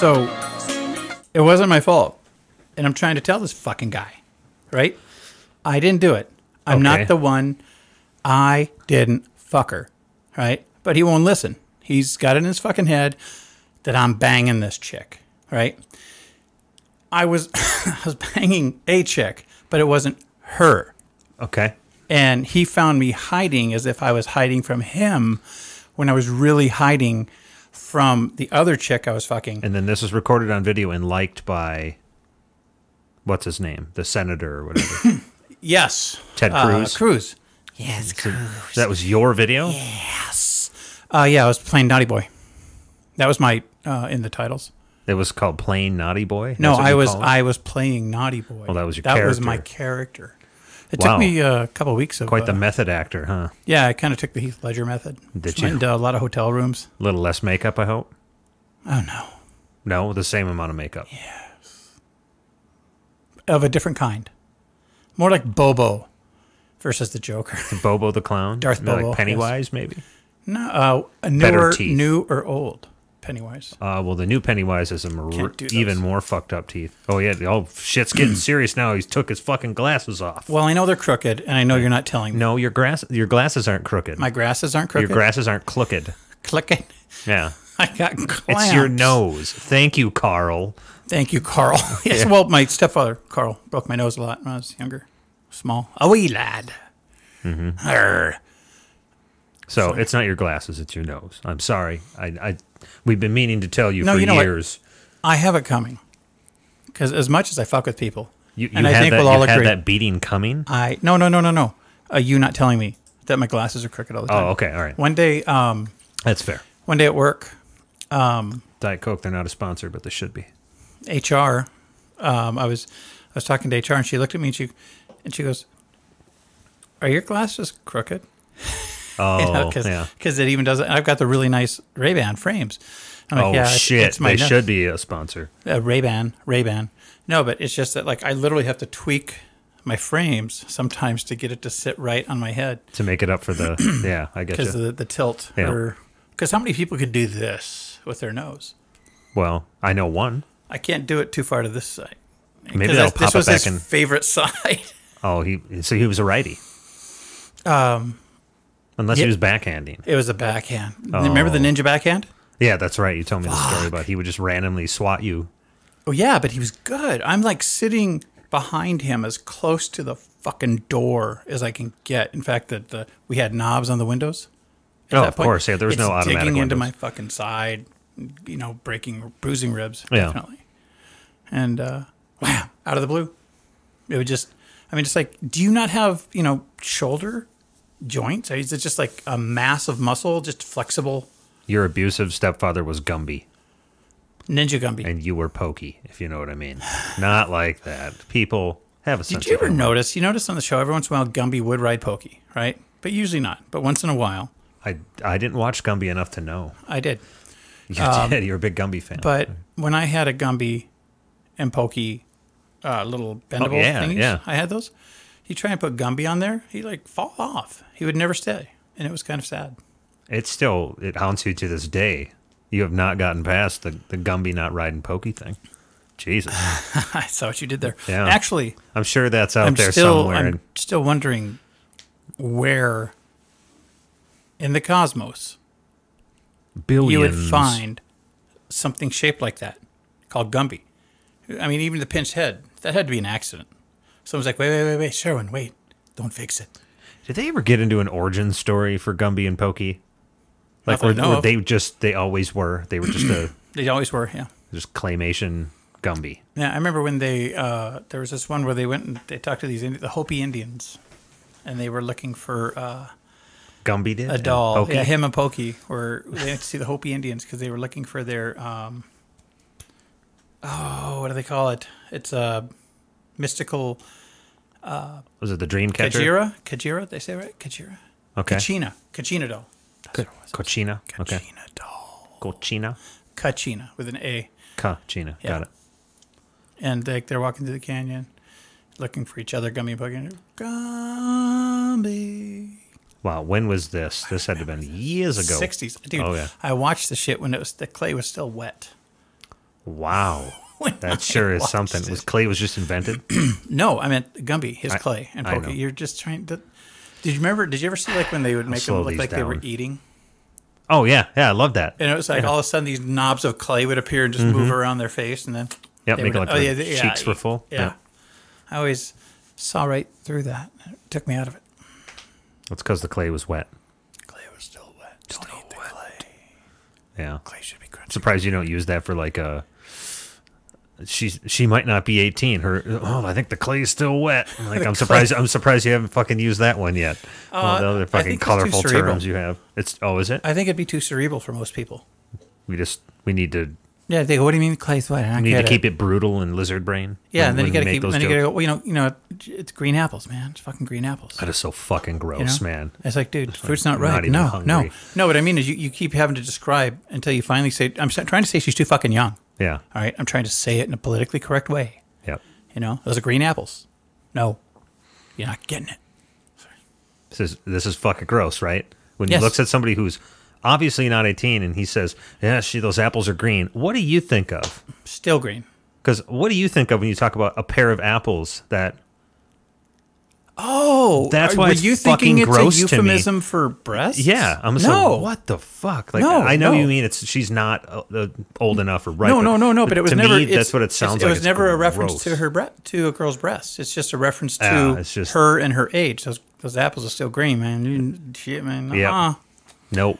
So it wasn't my fault. And I'm trying to tell this fucking guy, right? I didn't do it. I'm not the one. I didn't fuck her, right? But he won't listen. He's got it in his fucking head that I'm banging this chick, right? I was banging a chick, but it wasn't her. Okay. And he found me hiding as if I was hiding from him when I was really hiding from the other chick I was fucking. And then this was recorded on video and liked by, what's his name? The senator or whatever. Yes. Ted Cruz? Cruz. Yes, Cruz. That was your video? Yes. Yeah, I was playing Naughty Boy. That was my, in the titles. It was called Plain Naughty Boy? No, I was playing Naughty Boy. Well, that was your character. That was my character. It took me a couple of weeks of... Quite the method actor, huh? Yeah, I kind of took the Heath Ledger method. Did you? Went into a lot of hotel rooms. A little less makeup, I hope? Oh, no. No, the same amount of makeup. Yes. Of a different kind. More like Bobo versus the Joker. Bobo the Clown? Darth Bobo. Like Pennywise, maybe? No, new or old Pennywise. Well, the new Pennywise has some even more fucked up teeth. Oh, yeah. Oh, shit's getting serious now. He's took his fucking glasses off. Well, I know they're crooked, and I know you're not telling me. No, your glasses aren't crooked. My glasses aren't crooked? Your glasses aren't crooked. Crooked? Yeah. I got clamps. It's your nose. Thank you, Carl. Thank you, Carl. Yes, well, my stepfather, Carl, broke my nose a lot when I was younger. Small. A wee lad. Mm-hmm. So it's not your glasses, it's your nose. I'm sorry. We've been meaning to tell you for years. What? I have it coming. Because as much as I fuck with people, you and I think we'll all agree. You had that beating coming? No. You not telling me that my glasses are crooked all the time. Oh, okay, all right. One day... that's fair. One day at work... Diet Coke, they're not a sponsor, but they should be. HR, I was talking to HR, and she looked at me, and she goes, "Are your glasses crooked?" Oh, because it even doesn't. I've got the really nice Ray-Ban frames. I'm like, yeah, shit! It's my should be a sponsor. Ray-Ban. No, but it's just that like I literally have to tweak my frames sometimes to get it to sit right on my head to make it up for the I get because of the tilt. Yeah. Because how many people could do this with their nose? Well, I know one. I can't do it too far to this side. Maybe that'll pop this was it back his favorite side. Oh, he was a righty. Unless he was backhanding. It was a backhand. Remember the ninja backhand? Yeah, that's right. You told me the story about he would just randomly swat you. Oh, yeah, but he was good. I'm like sitting behind him as close to the fucking door as I can get. In fact, we had knobs on the windows. Oh, of course. Yeah, there was no automatic digging into windows. my fucking side, bruising ribs, definitely. And, wow, out of the blue. It would just, it's like, do you not have, shoulder joints? Is it just like a mass of muscle, just flexible? Your abusive stepfather was Gumby. Ninja Gumby. And you were Pokey, if you know what I mean. Not like that. People have a sense of humor. Did you ever notice? You notice on the show, every once in a while, Gumby would ride Pokey, right? But usually not. But once in a while. I didn't watch Gumby enough to know. I did. You did. You're a big Gumby fan. But when I had a Gumby and Pokey little bendable thingies, I had those. You try and put Gumby on there, he'd like fall off. He would never stay. And it was kind of sad. It haunts you to this day. You have not gotten past the Gumby not riding Pokey thing. Jesus. I saw what you did there. Yeah. Actually, I'm sure that's out there somewhere. I'm still wondering where in the cosmos billions you would find something shaped like that called Gumby. Even the pinched head, that had to be an accident. Someone's like, wait, Sherwin, wait, don't fix it. Did they ever get into an origin story for Gumby and Pokey? Like, or they always were. They were just they always were, yeah. Just claymation Gumby. Yeah, I remember when they there was this one where they went and they talked to the Hopi Indians, and they were looking for Gumby did a doll. Yeah, him and Pokey were. They went to see the Hopi Indians because they were looking for their what do they call it? It's a mystical. Was it the dream catcher? Kajira, they say, right? Kajira. Okay. Kachina doll. Cochina. Okay. Kachina doll. Cochina. Kachina with an A. Kachina. Yeah. Got it. And they're walking through the canyon, looking for each other. Gumby and Pokey. Gumby. Wow. When was this? This had to have been years ago. 60s, dude. Oh yeah. I watched the shit when the clay was still wet. Wow. That sure is something. Clay was just invented? No, I meant Gumby, his clay, and Pokey. You're just trying to... Did you ever see like when they would make them look like they were eating? Oh, yeah. Yeah, I love that. And it was like all of a sudden these knobs of clay would appear and just move around their face, and then... Yep, make it like cheeks were full. Yeah. I always saw right through that. It took me out of it. That's because the clay was wet. Clay was still wet. Don't eat the clay. Yeah. Clay should be crunchy. I'm surprised you don't use that for like a... She might not be 18. I think the clay is still wet. Like I'm surprised you haven't fucking used that one yet. All the other fucking colorful terms you have. Is it? I think it'd be too cerebral for most people. We need to... Yeah, they go, what do you mean clay's wet? We need to keep it brutal and lizard brain. Yeah, and then you got to keep. Then you got to go. Well, it's green apples, man. It's fucking green apples. That is so fucking gross, man. It's like, dude, fruit's not ripe. No. What I mean is, you keep having to describe until you finally say. I'm trying to say she's too fucking young. Yeah. All right. I'm trying to say it in a politically correct way. Yep. Those are green apples. No, you're not getting it. Sorry. This is fucking gross, right? When he looks at somebody who's obviously not 18, and he says, "Yeah, those apples are green." What do you think of? Still green. Because what do you think of when you talk about a pair of apples that? Oh, that's why it's you fucking thinking gross it's a to me. euphemism for breasts? Yeah, I'm saying, what the fuck? Like, I know you mean she's not old enough or ripe. No. But it was never. That's what it sounds like. It was never a reference to to a girl's breast. It's just a reference to her and her age. Those apples are still green, man. Shit, man. Yeah. Nope.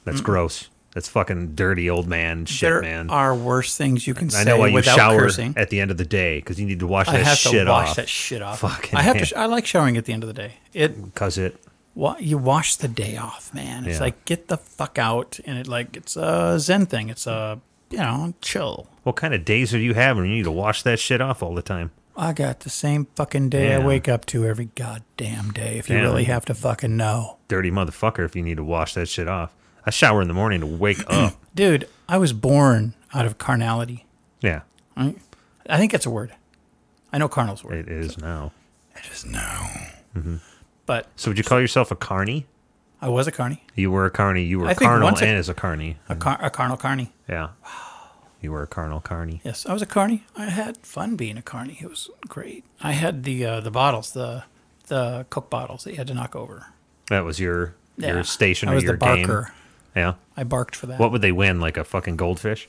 That's gross. That's fucking dirty old man shit, man. There are worse things you can say. I know why you shower cursing. at the end of the day, because you need to wash that shit off. I have to wash that shit off. Fucking I like showering at the end of the day. You wash the day off, man. It's like, get the fuck out, and it's a Zen thing. It's a chill. What kind of days are you having when you need to wash that shit off all the time? I got the same fucking day I wake up to every goddamn day. If you really have to fucking know, dirty motherfucker. If you need to wash that shit off. I shower in the morning to wake up. Dude, I was born out of carnality. Yeah. Right? I think it's a word. I know carnal's a word. It is now. It is now. Mm-hmm. But so would you call yourself a carny? I was a carny. You were a carny. You were carnal and as a carny. A carnal carny. Yeah. Wow. You were a carnal carny. Yes, I was a carny. I had fun being a carny. It was great. I had the bottles, the Coke bottles that you had to knock over. That was your station or your game. Barker. Yeah. I barked for that. What would they win? Like a fucking goldfish?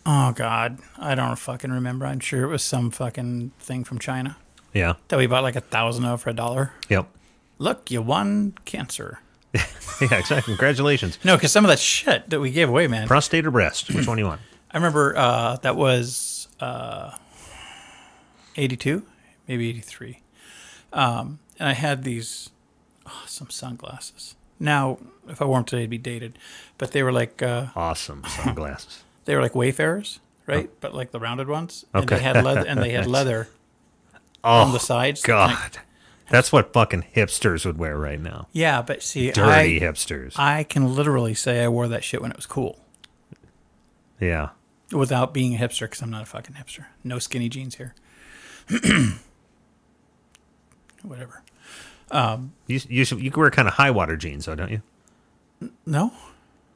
Oh, God. I don't fucking remember. I'm sure it was some fucking thing from China. Yeah. That we bought like 1,000 of for $1. Yep. Look, you won cancer. Yeah, exactly. Congratulations. No, because some of that shit that we gave away, man. Prostate or breast? Which one do you want? I remember that was 82, maybe 83. And I had these awesome sunglasses. Now, if I wore them today, it'd be dated. But they were like... awesome sunglasses. They were like Wayfarers, right? Oh. But like the rounded ones. Okay. And they had leather on the sides. God. That's what fucking hipsters would wear right now. Yeah, but see... Dirty hipsters. I can literally say I wore that shit when it was cool. Yeah. Without being a hipster, because I'm not a fucking hipster. No skinny jeans here. Whatever. You wear kind of high water jeans, though, don't you? No.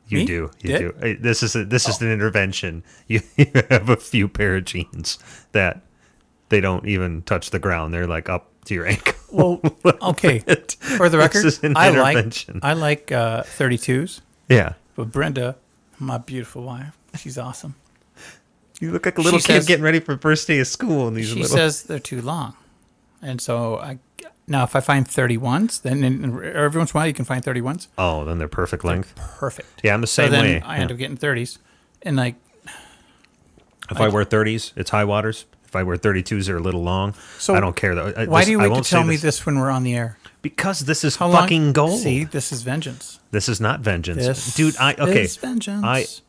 You do. Hey, this is an intervention. You have a few pair of jeans that they don't even touch the ground. They're like up to your ankle. Well, okay. For the record, I like 32s. Yeah. But Brenda, my beautiful wife, she's awesome. You look like a little kid getting ready for the first day of school. She says they're too long. And so now if I find 31s, then every once in a while you can find 31s. Oh, then they're perfect length. Perfect. Yeah, I'm the same way. I end up getting 30s. And like... If I wear 30s, it's high waters. If I wear 32s, they're a little long. So I don't care, though. Why do you wait to tell me this when we're on the air? Because this is fucking gold. See, this is vengeance. This is not vengeance. This is vengeance.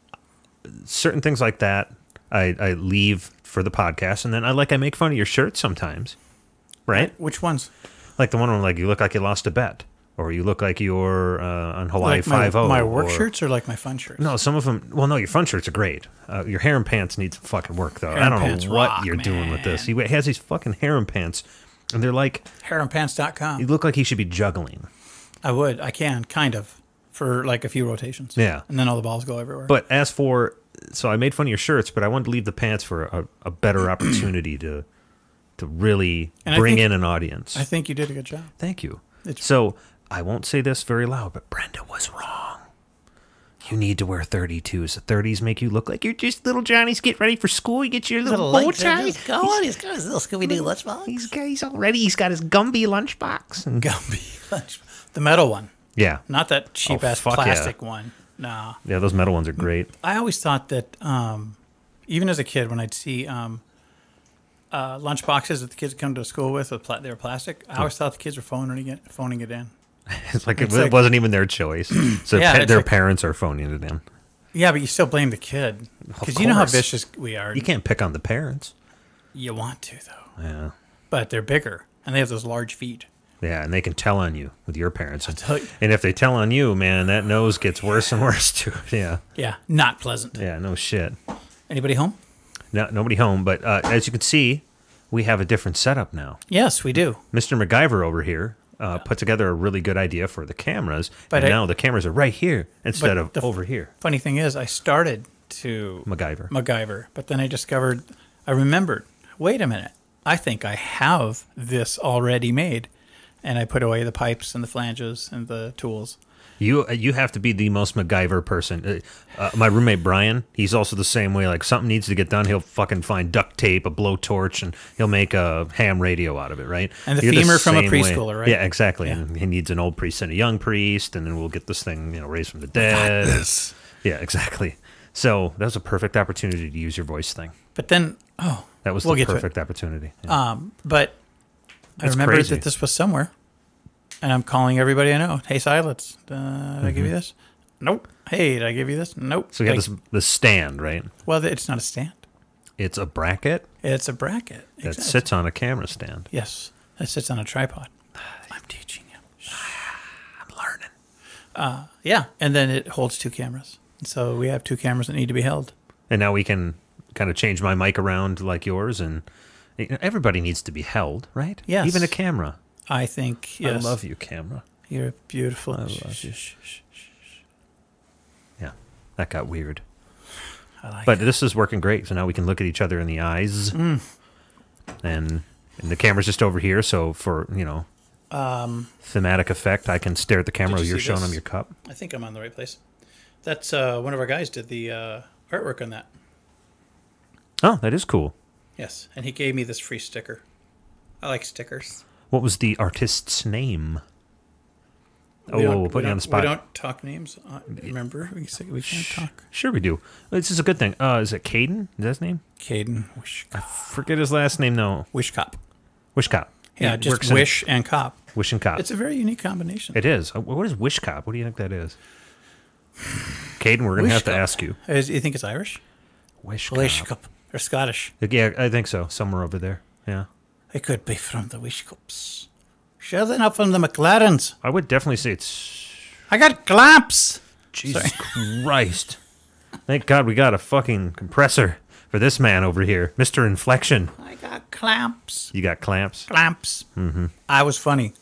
Certain things like that, I leave for the podcast, and then I make fun of your shirts sometimes. Right? Which ones? Like the one where you look like you lost a bet. Or you look like you're on Hawaii 5-0. My work shirts or like my fun shirts? No, some of them... Well, no, your fun shirts are great. Your harem pants need some fucking work, though. I don't know what you're doing with this. He has these fucking harem pants, and they're like... Harempants.com. You look like he should be juggling. I would. I can, kind of, for like a few rotations. Yeah. And then all the balls go everywhere. But as for... So I made fun of your shirts, but I wanted to leave the pants for a better opportunity to really bring in an audience. I think you did a good job. Thank you. So... I won't say this very loud, but Brenda was wrong. You need to wear 32s. The 30s make you look like you're just little Johnny's getting ready for school. You get your little bow tie. He's got his little Scooby-Doo lunchbox. He's got his Gumby lunchbox. Gumby lunchbox. The metal one. Yeah. Not that cheap-ass plastic one. No. Yeah, those metal ones are great. I always thought that, even as a kid, when I'd see lunch boxes that the kids come to school with, they were plastic, I always thought the kids were phoning it in. It's like it wasn't even their choice. So their parents are phoning it in. Yeah, but you still blame the kid. Because you know how vicious we are. You can't pick on the parents. You want to, though. Yeah. But they're bigger, and they have those large feet. Yeah, and they can tell on you with your parents. And if they tell on you, man, that nose gets worse and worse, too. Yeah. Yeah, not pleasant. Yeah, no shit. Anybody home? No, nobody home. But as you can see, we have a different setup now. Yes, we do. Mr. MacGyver over here put together a really good idea for the cameras. But now the cameras are right here instead of over here. Funny thing is, I started to MacGyver, but then I remembered, wait a minute, I think I have this already made. And I put away the pipes and the flanges and the tools. You have to be the most MacGyver person. My roommate Brian, he's also the same way. Like something needs to get done, he'll fucking find duct tape, a blowtorch, and he'll make a ham radio out of it, right? And the femur from a preschooler, right? Yeah, exactly. Yeah. And he needs an old priest and a young priest, and then we'll get this thing, raised from the dead. Yeah, exactly. So that was a perfect opportunity to use your voice thing. But then, that was the perfect opportunity. Yeah. But I remembered that this was somewhere, and I'm calling everybody I know. Hey, Silence, did I give you this? Nope. Hey, did I give you this? Nope. So you have the stand, right? Well, it's not a stand. It's a bracket? It's a bracket. That sits on a camera stand. Yes, that sits on a tripod. I'm teaching you. I'm learning. Yeah, and then it holds 2 cameras. So we have 2 cameras that need to be held. And now we can kind of change my mic around like yours, and everybody needs to be held, right? Yes. Even a camera. I think, yes. I love you, camera. You're beautiful. I love you. Yeah, that got weird. But this is working great, so now we can look at each other in the eyes. And the camera's just over here, so for, thematic effect, I can stare at the camera while you're showing them your cup. I think I'm on the right place. That's one of our guys did the artwork on that. Oh, that is cool. Yes, and he gave me this free sticker. I like stickers. What was the artist's name? We'll put you on the spot. We don't talk names. Remember, we can't talk. Sure we do. This is a good thing. Is it Caden? Is that his name? Caden. I forget his last name, though. Wishcop. Wishcop. Yeah, just Wish and Cop. Wish and Cop. It's a very unique combination. It is. What is Wish Cop? What do you think that is? Caden, we're going to have to ask you. You think it's Irish? Wish Cop. Or Scottish. Yeah, I think so. Somewhere over there. Yeah. It could be from the Wish Cups. Sure, they're not from the McLarens. I would definitely say it's... I got clamps. Jesus Christ. Thank God we got a fucking compressor for this man over here. Mr. Inflection. I got clamps. You got clamps? Clamps. Mm-hmm. I was funny.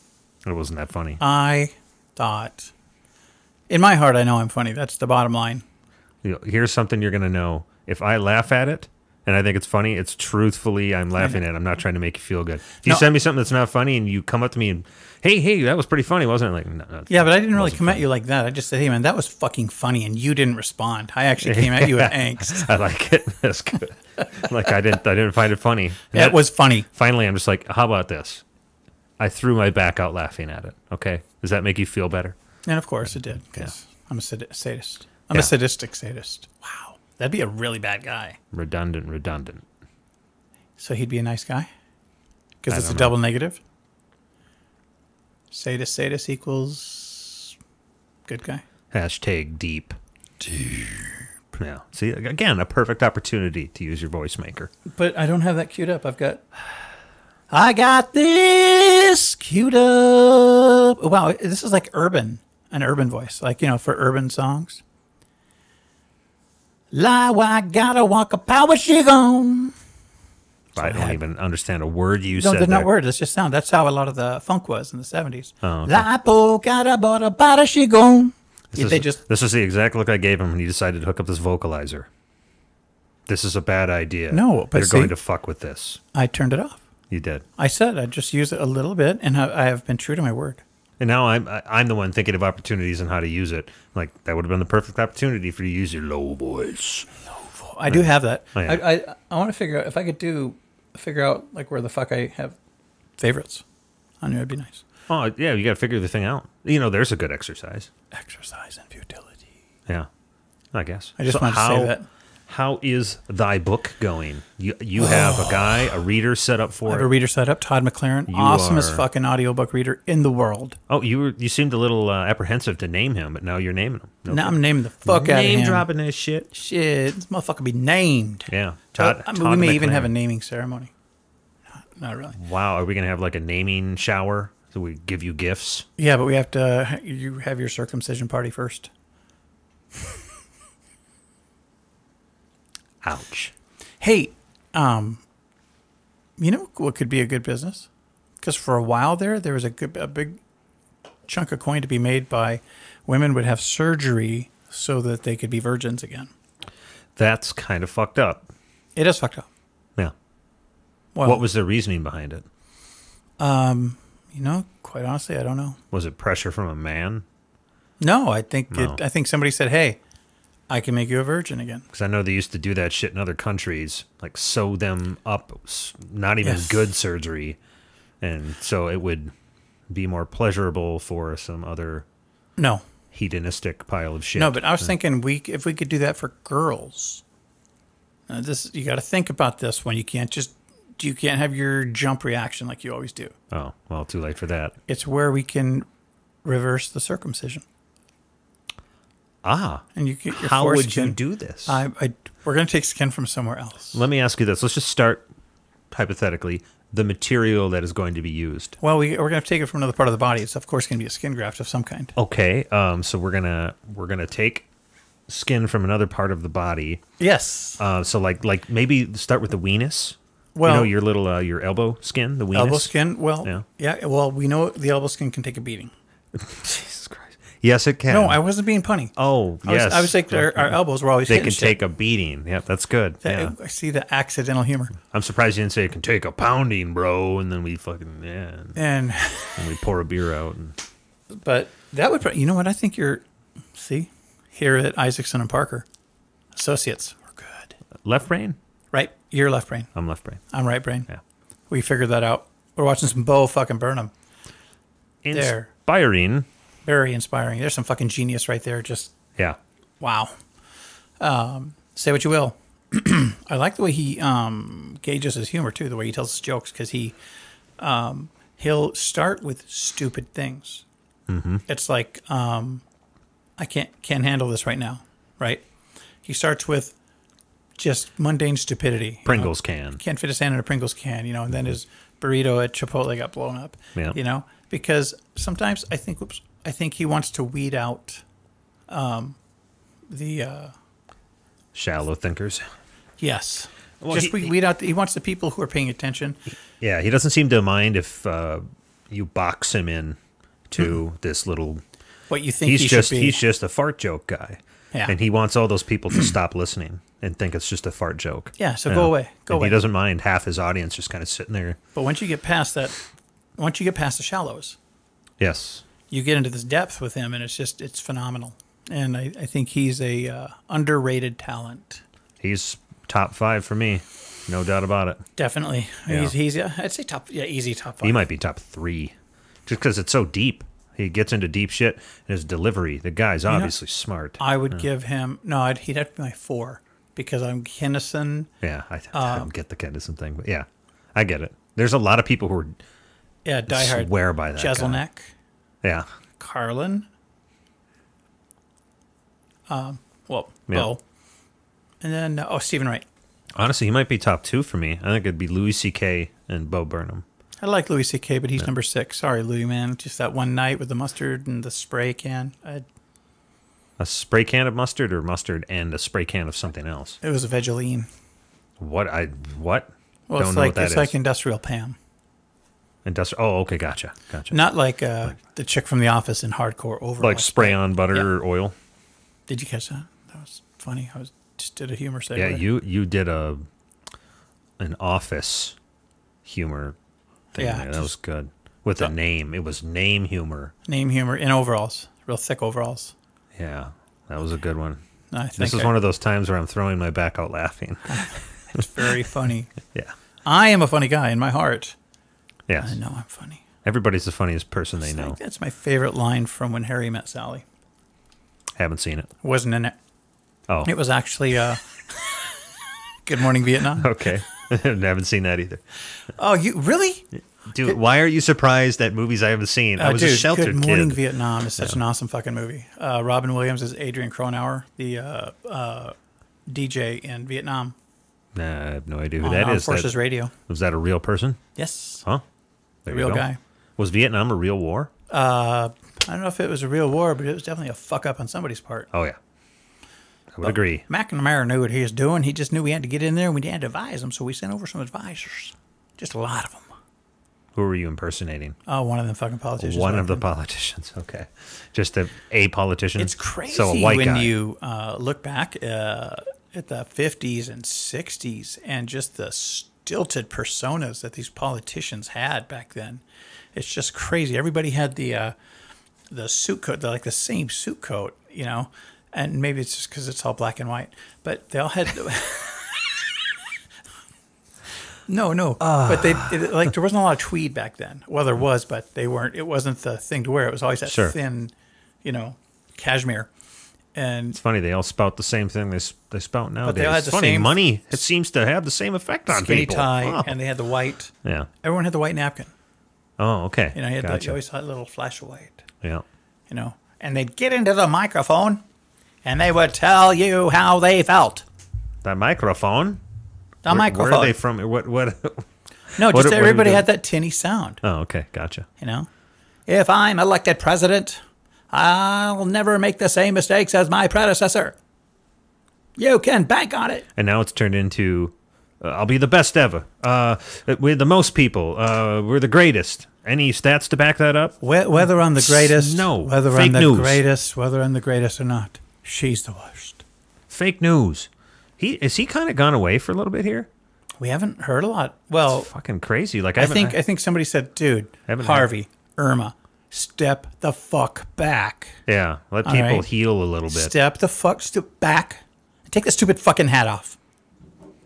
It wasn't that funny. I thought... In my heart, I know I'm funny. That's the bottom line. Here's something you're going to know. If I laugh at it, and I think it's funny, it's truthfully I'm laughing at it. I'm not trying to make you feel good. If you send me something that's not funny and you come up to me and, hey, that was pretty funny, wasn't it? Like, no, yeah, but I didn't really come at you like that. I just said, hey, man, that was fucking funny, and you didn't respond. I actually came at you with angst. I like it. That's good. Like, I didn't find it funny. It was funny. Finally, I'm just like, how about this? I threw my back out laughing at it. Okay? Does that make you feel better? And of course it did, because I'm a sadist. I'm a sadistic sadist. Wow. That'd be a really bad guy. Redundant. So he'd be a nice guy? Because it's a double negative? Sadist equals good guy? Hashtag deep. Yeah. See, again, a perfect opportunity to use your voice maker. But I don't have that queued up. I got this queued up. Wow, this is like an urban voice, like, for urban songs. I gotta walk a power shig on. I don't even understand a word you said. No, they're not words. It's just sound. That's how a lot of the funk was in the 70s. Oh, okay. Gotta bought a power shig on. This is the exact look I gave him when he decided to hook up this vocalizer. This is a bad idea. No, but you're going to fuck with this. I turned it off. You did. I said I'd just use it a little bit, and I have been true to my word. And now I'm the one thinking of opportunities and how to use it. Like, that would have been the perfect opportunity for you to use your low voice. I do have that. Oh, yeah. I want to figure out if I could figure out like where the fuck I have favorites on here. It'd be nice. Oh, yeah, you got to figure the thing out. There's a good exercise. Exercise and futility. Yeah, I guess. I just wanted to say that. How is thy book going? You have a reader set up for it? I have a reader set up, Todd McLaren. Awesomest fucking audiobook reader in the world. Oh, you seemed a little apprehensive to name him, but now you're naming him. Okay. Now I'm naming the fuck out of him. Name dropping this shit. Shit, this motherfucker be named. Yeah. Todd we may even have a naming ceremony. Not really. Wow, are we going to have like a naming shower? So we give you gifts? Yeah, but we have to, you have your circumcision party first. Ouch. Hey, you know what could be a good business? Because for a while there was a big chunk of coin to be made by women would have surgery so that they could be virgins again. That's kind of fucked up. It is fucked up. Yeah. Well, what was the reasoning behind it? Quite honestly, I don't know. Was it pressure from a man? No, I think somebody said, "Hey, I can make you a virgin again." Because I know they used to do that shit in other countries, like sew them up, not even good surgery, and so it would be more pleasurable for some other hedonistic pile of shit. No, but I was thinking if we could do that for girls. You got to think about this one. You can't have your jump reaction like you always do. Oh, well, too late for that. It's where we can reverse the circumcision. And you get your how would skin. You do this? We're going to take skin from somewhere else. Let me ask you this. Let's just start hypothetically. The material that is going to be used. Well, we're going to take it from another part of the body. It's of course going to be a skin graft of some kind. Okay. So we're gonna take skin from another part of the body. Yes. So like maybe start with the weenus. Well, your little your elbow skin, the weenus. Elbow skin. Well, yeah. Well, we know the elbow skin can take a beating. Jesus Christ. Yes, it can. No, I wasn't being punny. Oh, yes. I was like, our elbows were always. They can take a beating. Yeah, that's good. I see the accidental humor. I'm surprised you didn't say it can take a pounding, bro. And then we fucking and we pour a beer out. But that would, you know what? I think here at Isaacson and Parker, associates, we're good. Left brain. Right, you're left brain. I'm left brain. I'm right brain. Yeah, we figured that out. We're watching some Bo fucking Burnham. Inspiring. Very inspiring. There's some fucking genius right there. Just wow. Say what you will. I like the way he gauges his humor too. The way he tells his jokes, because he'll start with stupid things. Mm-hmm. It's like I can't handle this right now. Right? He starts with just mundane stupidity. Pringles can. Can't fit his hand in a Pringles can, and then his burrito at Chipotle got blown up. Yeah. Because sometimes I think he wants to weed out the shallow thinkers. Yes. Well, weed out. He wants the people who are paying attention. Yeah, he doesn't seem to mind if you box him in to this little. What you think he's just a fart joke guy. Yeah. And he wants all those people to stop listening and think it's just a fart joke. Yeah, so go away. Go away. He doesn't mind half his audience just kind of sitting there. But once you get past that, once you get past the shallows, yes, you get into this depth with him, and it's phenomenal. And I think he's a underrated talent. He's top 5 for me, no doubt about it. Definitely. Yeah. He's I'd say easy top 5. He might be top 3, just because it's so deep. He gets into deep shit, and his delivery. The guy's obviously smart. I would give him he'd have to be my 4 because I'm Kinnison. Yeah, I don't get the Kinnison thing, but yeah, I get it. There's a lot of people who are diehard. Swear by that. Jeselnik. Yeah. Carlin. Bo. And then Stephen Wright. Honestly, he might be top 2 for me. I think it'd be Louis C.K. and Bo Burnham. I like Louis C.K., but he's number 6. Sorry, Louis, man. Just that one night with the mustard and the spray can. A spray can of mustard, or mustard and a spray can of something else? It was a Vegeline. What? Well, it's like Industrial Pam. Oh, okay, gotcha. Not like the chick from The Office in Hardcore Overlord. Like spray on butter or oil. Did you catch that? That was funny. I just did a humor segue. Yeah, you did an Office humor thing. Yeah, that was good. With a name. It was name humor. Name humor in overalls. Real thick overalls. Yeah, that was a good one. This is one of those times where I'm throwing my back out laughing. It's very funny. Yeah. I am a funny guy in my heart. Yes. I know I'm funny. Everybody's the funniest person they know. That's my favorite line from When Harry Met Sally. Haven't seen it. Wasn't in it. Oh. It was actually Good Morning Vietnam. Okay. Haven't seen that either. Oh, you really? Dude, why are you surped at movies I haven't seen? I was a sheltered Good Morning kid. Vietnam is such an awesome fucking movie. Robin Williams is Adrian Cronauer, the DJ in Vietnam. Nah, I have no idea who that is. Forces Radio. Was that a real person? Yes. Huh? There a real you go. guy. Was Vietnam a real war? I don't know if it was a real war, but it was definitely a fuck up on somebody's part. Oh, yeah. I would agree. McNamara knew what he was doing. He just knew we had to get in there and we had to advise him, so we sent over some advisors. Just a lot of them. Who were you impersonating? Oh, one of them fucking politicians. One of the politicians. Okay. Just a politician? It's crazy so a white when guy. you look back at the 50s and 60s and just the stilted personas that these politicians had back then. It's just crazy. Everybody had the suit coat, the same suit coat, you know, and maybe it's just because it's all black and white, but they all had... No. But there wasn't a lot of tweed back then. Well, there was, but they weren't. It wasn't the thing to wear. It was always that thin, cashmere. And it's funny, they all spout the same thing they spout nowadays. But they all had it's the funny, same money, it seems to have the same effect on skinny people. tie, and they had the white. Yeah. Everyone had the white napkin. Oh, okay. You had gotcha. you always had a little flash of white. Yeah. And they'd get into the microphone, and they would tell you how they felt. That microphone? Microphone. Where are they from? What? No, just everybody had that tinny sound. Oh, okay. Gotcha. If I'm elected president, I'll never make the same mistakes as my predecessor. You can bank on it. And now it's turned into, I'll be the best ever. We're the most people. We're the greatest. Any stats to back that up? Whether I'm the greatest, no. Whether Fake I'm the news. greatest, whether I'm the greatest or not, she's the worst. Fake news. Is he kind of gone away for a little bit here? We haven't heard a lot. Well, it's fucking crazy. Like I think somebody said, "Dude, Harvey, Irma, step the fuck back." Yeah, let people heal a little bit. Step the fuck back. Take that stupid fucking hat off.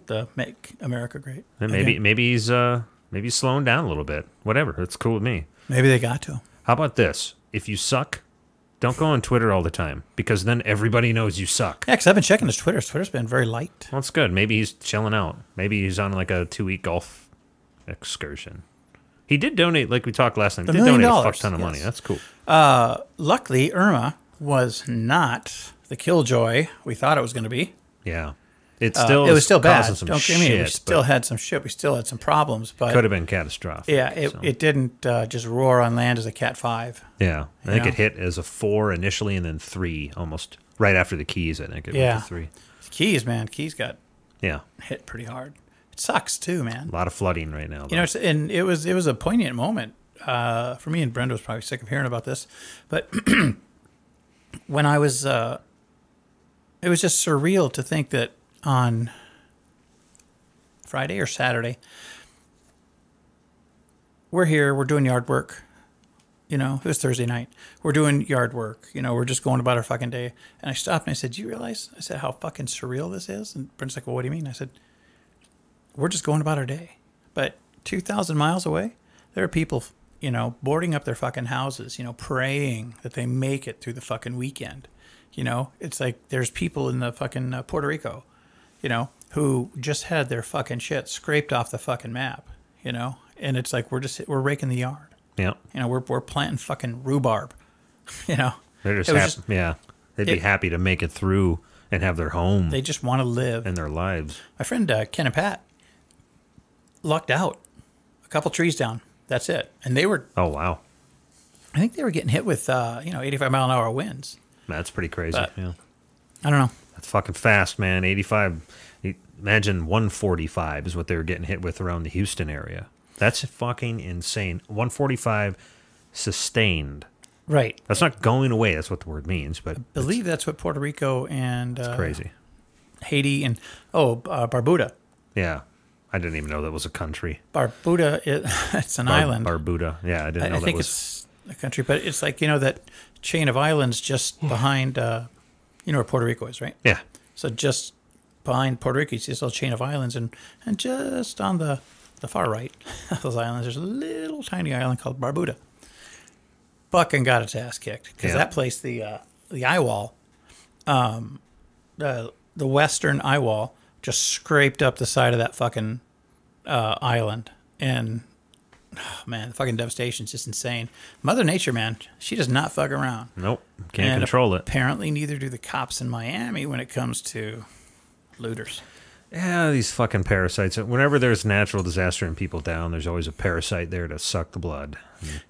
The Make America Great. And maybe he's slowing down a little bit. Whatever, it's cool with me. Maybe they got to. How about this? If you suck, don't go on Twitter all the time, because then everybody knows you suck. Yeah, because I've been checking his Twitter. His Twitter's been very light. Well, it's good. Maybe he's chilling out. Maybe he's on like a 2-week golf excursion. He did donate, like we talked last time. He did donate a fuck ton of money. That's cool. Luckily, Irma was not the killjoy we thought it was going to be. Yeah. It was still bad. Don't get me. We still had some shit. We still had some problems, but could have been catastrophic. Yeah, it didn't just roar on land as a Cat 5. Yeah, I think it hit as a 4 initially, and then 3 almost right after the Keys. I think it went to 3. Keys, man, Keys got hit pretty hard. It sucks too, man. A lot of flooding right now. Though. And it was a poignant moment for me. And Brenda was probably sick of hearing about this, but when I was, it was just surreal to think that on Friday or Saturday, we're here, we're doing yard work. It was Thursday night. We're doing yard work. We're just going about our fucking day. And I stopped and I said, "Do you realize?" I said, "How fucking surreal this is?" And Brent's like, "Well, what do you mean?" I said, "We're just going about our day. But 2,000 miles away, there are people, boarding up their fucking houses, praying that they make it through the fucking weekend. It's like there's people in the fucking Puerto Rico, who just had their fucking shit scraped off the fucking map, and it's like we're raking the yard. Yeah. We're planting fucking rhubarb, They're just they'd be happy to make it through and have their home. They just want to live. And their lives. My friend Ken and Pat lucked out. A couple trees down. That's it. And they were... Oh, wow. I think they were getting hit with, 85-mile-an-hour winds. That's pretty crazy, yeah. I don't know. That's fucking fast, man. 85... Imagine 145 is what they were getting hit with around the Houston area. That's fucking insane. 145 sustained. Right. That's not going away. That's what the word means. But I believe that's what Puerto Rico and... It's crazy. Haiti and... Barbuda. Yeah. I didn't even know that was a country. Barbuda, it's an island. Barbuda. Yeah, I didn't know that was... I think it's a country, but it's like, that chain of islands just behind... where Puerto Rico is, right? Yeah. So just behind Puerto Rico, you see this little chain of islands, and just on the the far right of those islands, there's a little tiny island called Barbuda. Fucking got its ass kicked because that place, the eye wall, the western eye wall, just scraped up the side of that fucking island, and oh, man, the fucking devastation is just insane. Mother Nature, man, she does not fuck around. Nope, can't control it. Apparently, neither do the cops in Miami when it comes to looters. Yeah, these fucking parasites. Whenever there's natural disaster and people down, there's always a parasite there to suck the blood.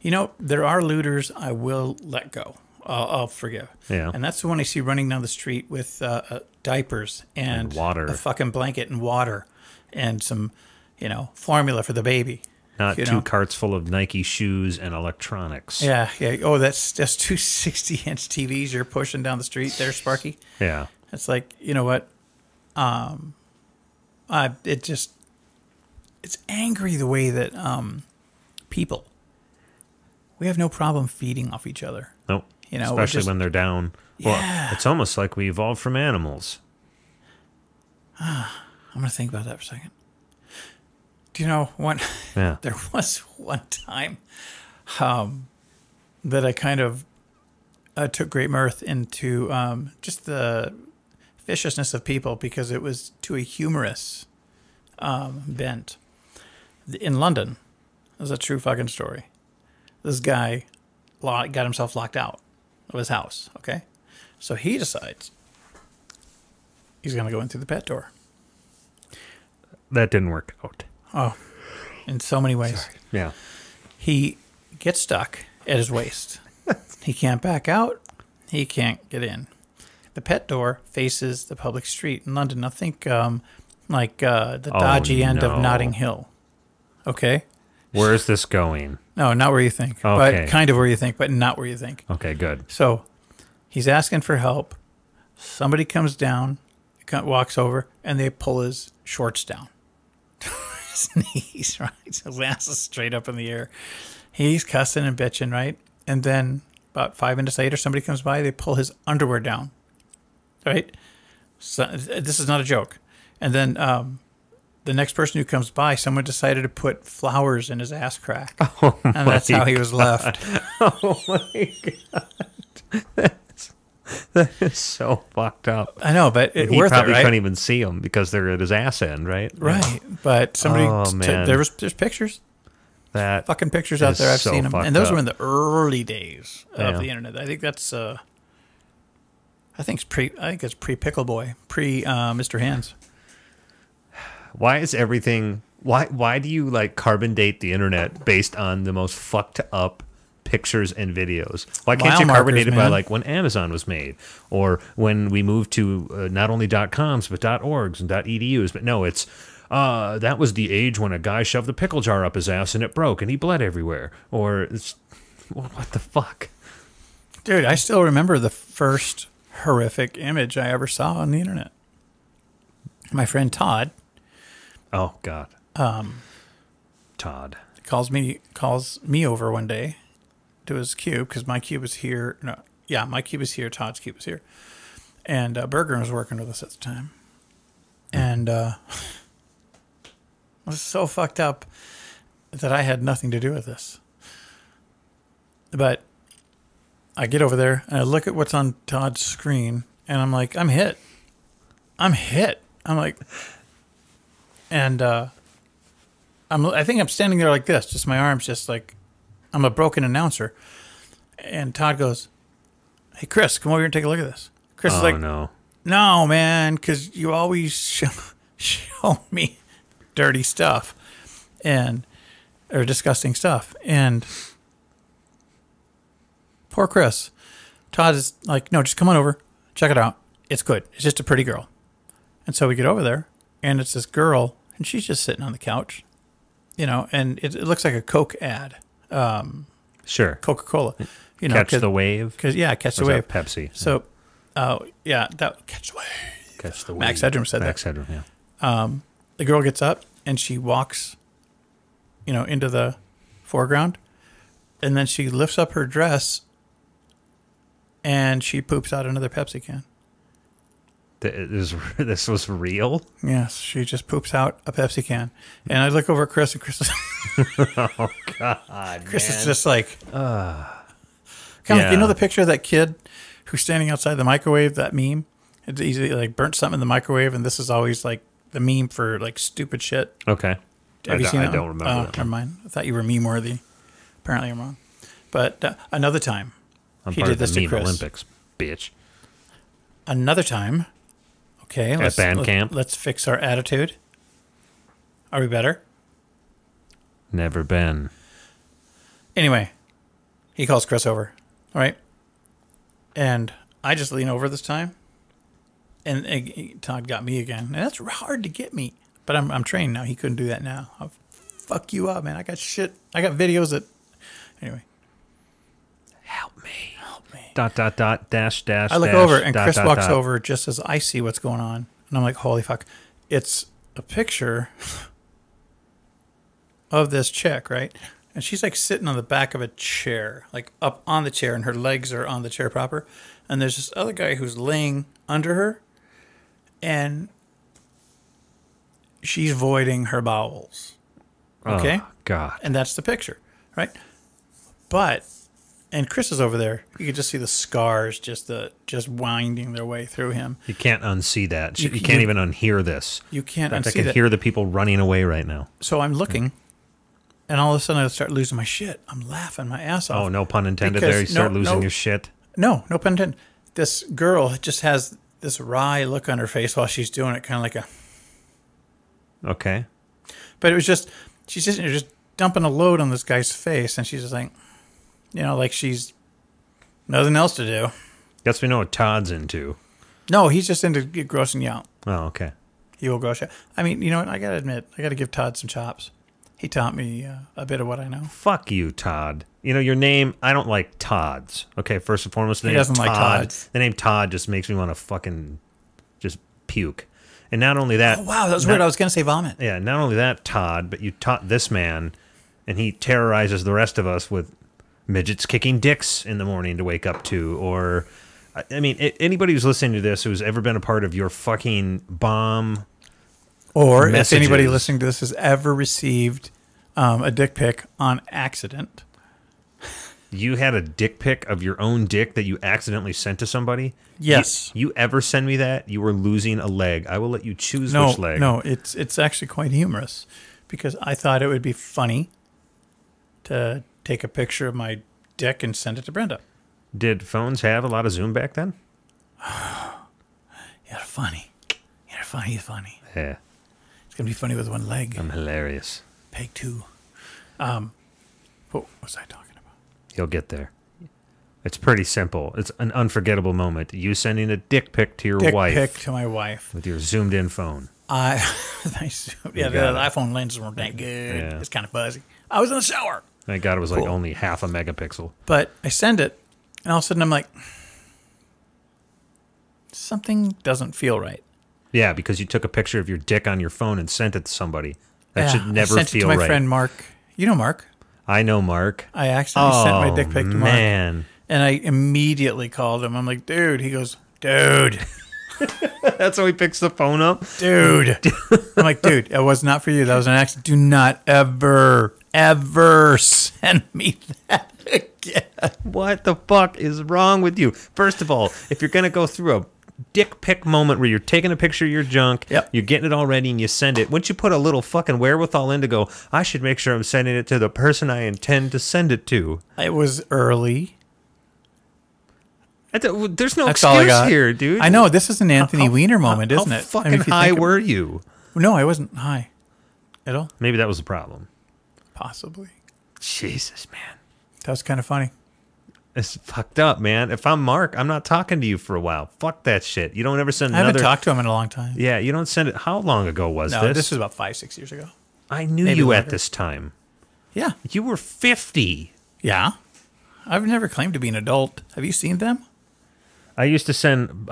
You know, there are looters I will let go. I'll forgive. Yeah. And that's the one I see running down the street with diapers and water. A fucking blanket and water and some, formula for the baby. Not two carts full of Nike shoes and electronics. Yeah. Oh, that's just two 60-inch TVs you're pushing down the street there, Sparky. Yeah. It's like, you know what? It's angry the way that people, we have no problem feeding off each other. Nope. Especially when they're down. Yeah. Well, it's almost like we evolved from animals. I'm going to think about that for a second. Do you know Yeah. There was one time that I kind of took great mirth into just the viciousness of people because it was to a humorous bent. In London, it was a true fucking story. This guy got himself locked out of his house, okay? So he decides he's going to go in through the pet door. That didn't work out. Oh, in so many ways. Sorry. Yeah. He gets stuck at his waist. He can't back out. He can't get in. The pet door faces the public street in London. I think the dodgy end of Notting Hill. Okay? Where is this going? No, not where you think. Okay. But kind of where you think, but not where you think. Okay, good. So he's asking for help. Somebody comes down, walks over, and they pull his shorts down. His knees, right? His ass is straight up in the air. He's cussing and bitching, right? And then about 5 minutes later, somebody comes by, they pull his underwear down. Right? So, this is not a joke. And then the next person who comes by, someone decided to put flowers in his ass crack. Oh, and that's how he was left. Oh, my God. That is so fucked up. I know, but he worth probably it, right? couldn't even see them because they're at his ass end, right? Right. But somebody, man. there's pictures. That fucking pictures out there. I've so seen them. And those up. were in the early days of the internet. I think that's, I think it's pre-Pickle Boy, pre-Mr. Hands. Why is everything... Why do you, carbon date the internet based on the most fucked up pictures and videos? Why can't you carbon date it by, when Amazon was made? Or when we moved to not only .coms, but .orgs and .edus. But no, it's... that was the age when a guy shoved the pickle jar up his ass and it broke and he bled everywhere. Or it's... What the fuck? Dude, I still remember the first horrific image I ever saw on the internet. My friend Todd... Oh, God. Todd calls me over one day to his cube because my cube was here. My cube was here. Todd's cube was here, and Berger was working with us at the time, and I was so fucked up that I had nothing to do with this. But I get over there and I look at what's on Todd's screen, and I'm like, I'm hit. I'm like. And I think I'm standing there like this, just my arms just like I'm a broken announcer. And Todd goes, "Hey, Chris, come over here and take a look at this." Chris is like, "No, man, because you always show me dirty stuff or disgusting stuff." And poor Chris, Todd is like, "No, just come on over, check it out. It's good. It's just a pretty girl." And so we get over there, and it's this girl. And she's just sitting on the couch, and it looks like a Coke ad. Sure. Coca-Cola. Catch the wave? Catch the wave. Pepsi. So, catch the wave. Catch the wave. Max Headroom said that. Max Headroom, yeah. The girl gets up and she walks, into the foreground. And then she lifts up her dress and she poops out another Pepsi can. This was real? Yes, she just poops out a Pepsi can. And I look over at Chris, and Chris is... Oh, God, Chris man. is just like... kind of like, you know the picture of that kid who's standing outside the microwave, that meme? He's like burnt something in the microwave, and this is always like the meme for like stupid shit. Okay. Have you seen that? I don't remember that. Never mind. I thought you were meme worthy. Apparently I'm wrong. But another time, he did this to Chris. Olympics, bitch. Another time, okay. At band camp? Let's fix our attitude. Are we better? Never been. Anyway, he calls Chris over, all right? And I just lean over this time, and Todd got me again. And that's hard to get me, but I'm trained now. He couldn't do that now. I'll fuck you up, man. I got shit. I got videos that... Anyway. Help me. Dash. I look over, and Chris walks over just as I see what's going on. And I'm like, holy fuck. It's a picture of this chick, right? And she's like sitting on the back of a chair, like up on the chair, and her legs are on the chair proper. And there's this other guy who's laying under her, and she's voiding her bowels. Okay? Oh, God. And that's the picture, right? But... And Chris is over there. You can just see the scars just winding their way through him. You can't unsee that. You can't even unhear this. You can't unsee that. I can hear the people running away right now. So I'm looking, and all of a sudden I start losing my shit. I'm laughing my ass off. Oh, no pun intended there. You start losing your shit. No pun intended. This girl just has this wry look on her face while she's doing it, kind of like a... Okay. But it was just... She's just dumping a load on this guy's face, and she's just like... You know, like she's nothing else to do. Guess we know what Todd's into. No, he's just into grossing you out. Oh, okay. He will gross you out. I mean, you know what? I got to admit, I got to give Todd some chops. He taught me a bit of what I know. Fuck you, Todd. You know, your name, I don't like Todds. Okay, first and foremost, he doesn't like Todds. The name Todd just makes me want to fucking just puke. And not only that... Oh, wow, that was weird. I was going to say vomit. Yeah, not only that, Todd, but you taught this man, and he terrorizes the rest of us with... midgets kicking dicks in the morning to wake up to, or I mean, anybody who's listening to this who's ever been a part of your fucking bomb, or messages. If anybody listening to this has ever received a dick pic on accident. You had a dick pic of your own dick that you accidentally sent to somebody? Yes. You ever send me that? You were losing a leg. I will let you choose which leg. No, it's actually quite humorous because I thought it would be funny to take a picture of my dick and send it to Brenda. Did phones have a lot of zoom back then? You're funny. You're funny. Yeah. It's going to be funny with one leg. I'm hilarious. Peg 2. What was I talking about? You'll get there. It's pretty simple. It's an unforgettable moment. You sending a dick pic to your wife. Dick pic to my wife. With your zoomed in phone. The iPhone lenses weren't that good. Yeah. It's kind of fuzzy. I was in the shower. Thank God it was like only half a megapixel. But I send it, and all of a sudden I'm like, something doesn't feel right. Yeah, because you took a picture of your dick on your phone and sent it to somebody. That should never feel right. I sent it to my friend Mark. You know Mark. I know Mark. I accidentally sent my dick pic to Mark. Man. And I immediately called him. I'm like, dude. He goes, dude. That's how he picks the phone up? Dude. I'm like, dude, it was not for you. That was an accident. Do not ever send me that again. What the fuck is wrong with you? First of all, if you're going to go through a dick pic moment where you're taking a picture of your junk, you're getting it all ready and you send it, wouldn't you put a little fucking wherewithal in to go, I should make sure I'm sending it to the person I intend to send it to? It was early. There's no excuse here, dude. I know. This is an Anthony Weiner moment, isn't it? How fucking high were you? No, I wasn't high at all. Maybe that was the problem. Possibly. Jesus, man. That was kind of funny. It's fucked up, man. If I'm Mark, I'm not talking to you for a while. Fuck that shit. You don't ever send another... I haven't talked to him in a long time. Yeah, you don't send it... How long ago was this? No, this was about 5-6 years ago. I knew you longer. At this time. Yeah. You were 50. Yeah. I've never claimed to be an adult. Have you seen them? I used to send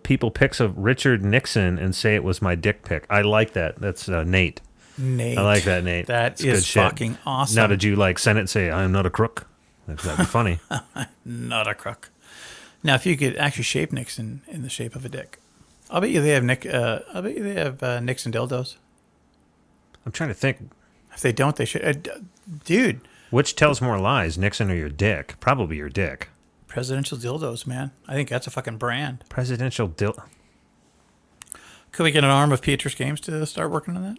people pics of Richard Nixon and say it was my dick pic. I like that. That's Nate. Nate. I like that, Nate. That is fucking awesome. Now, did you like send it and say, I'm not a crook? That'd be funny. Not a crook. Now, if you could actually shape Nixon in the shape of a dick. I'll bet you they have Nixon dildos. I'm trying to think. If they don't, they should. Dude. Which tells more lies, Nixon or your dick? Probably your dick. Presidential dildos, man. I think that's a fucking brand. Presidential dildo. Could we get an arm of Pietrish Games to start working on that?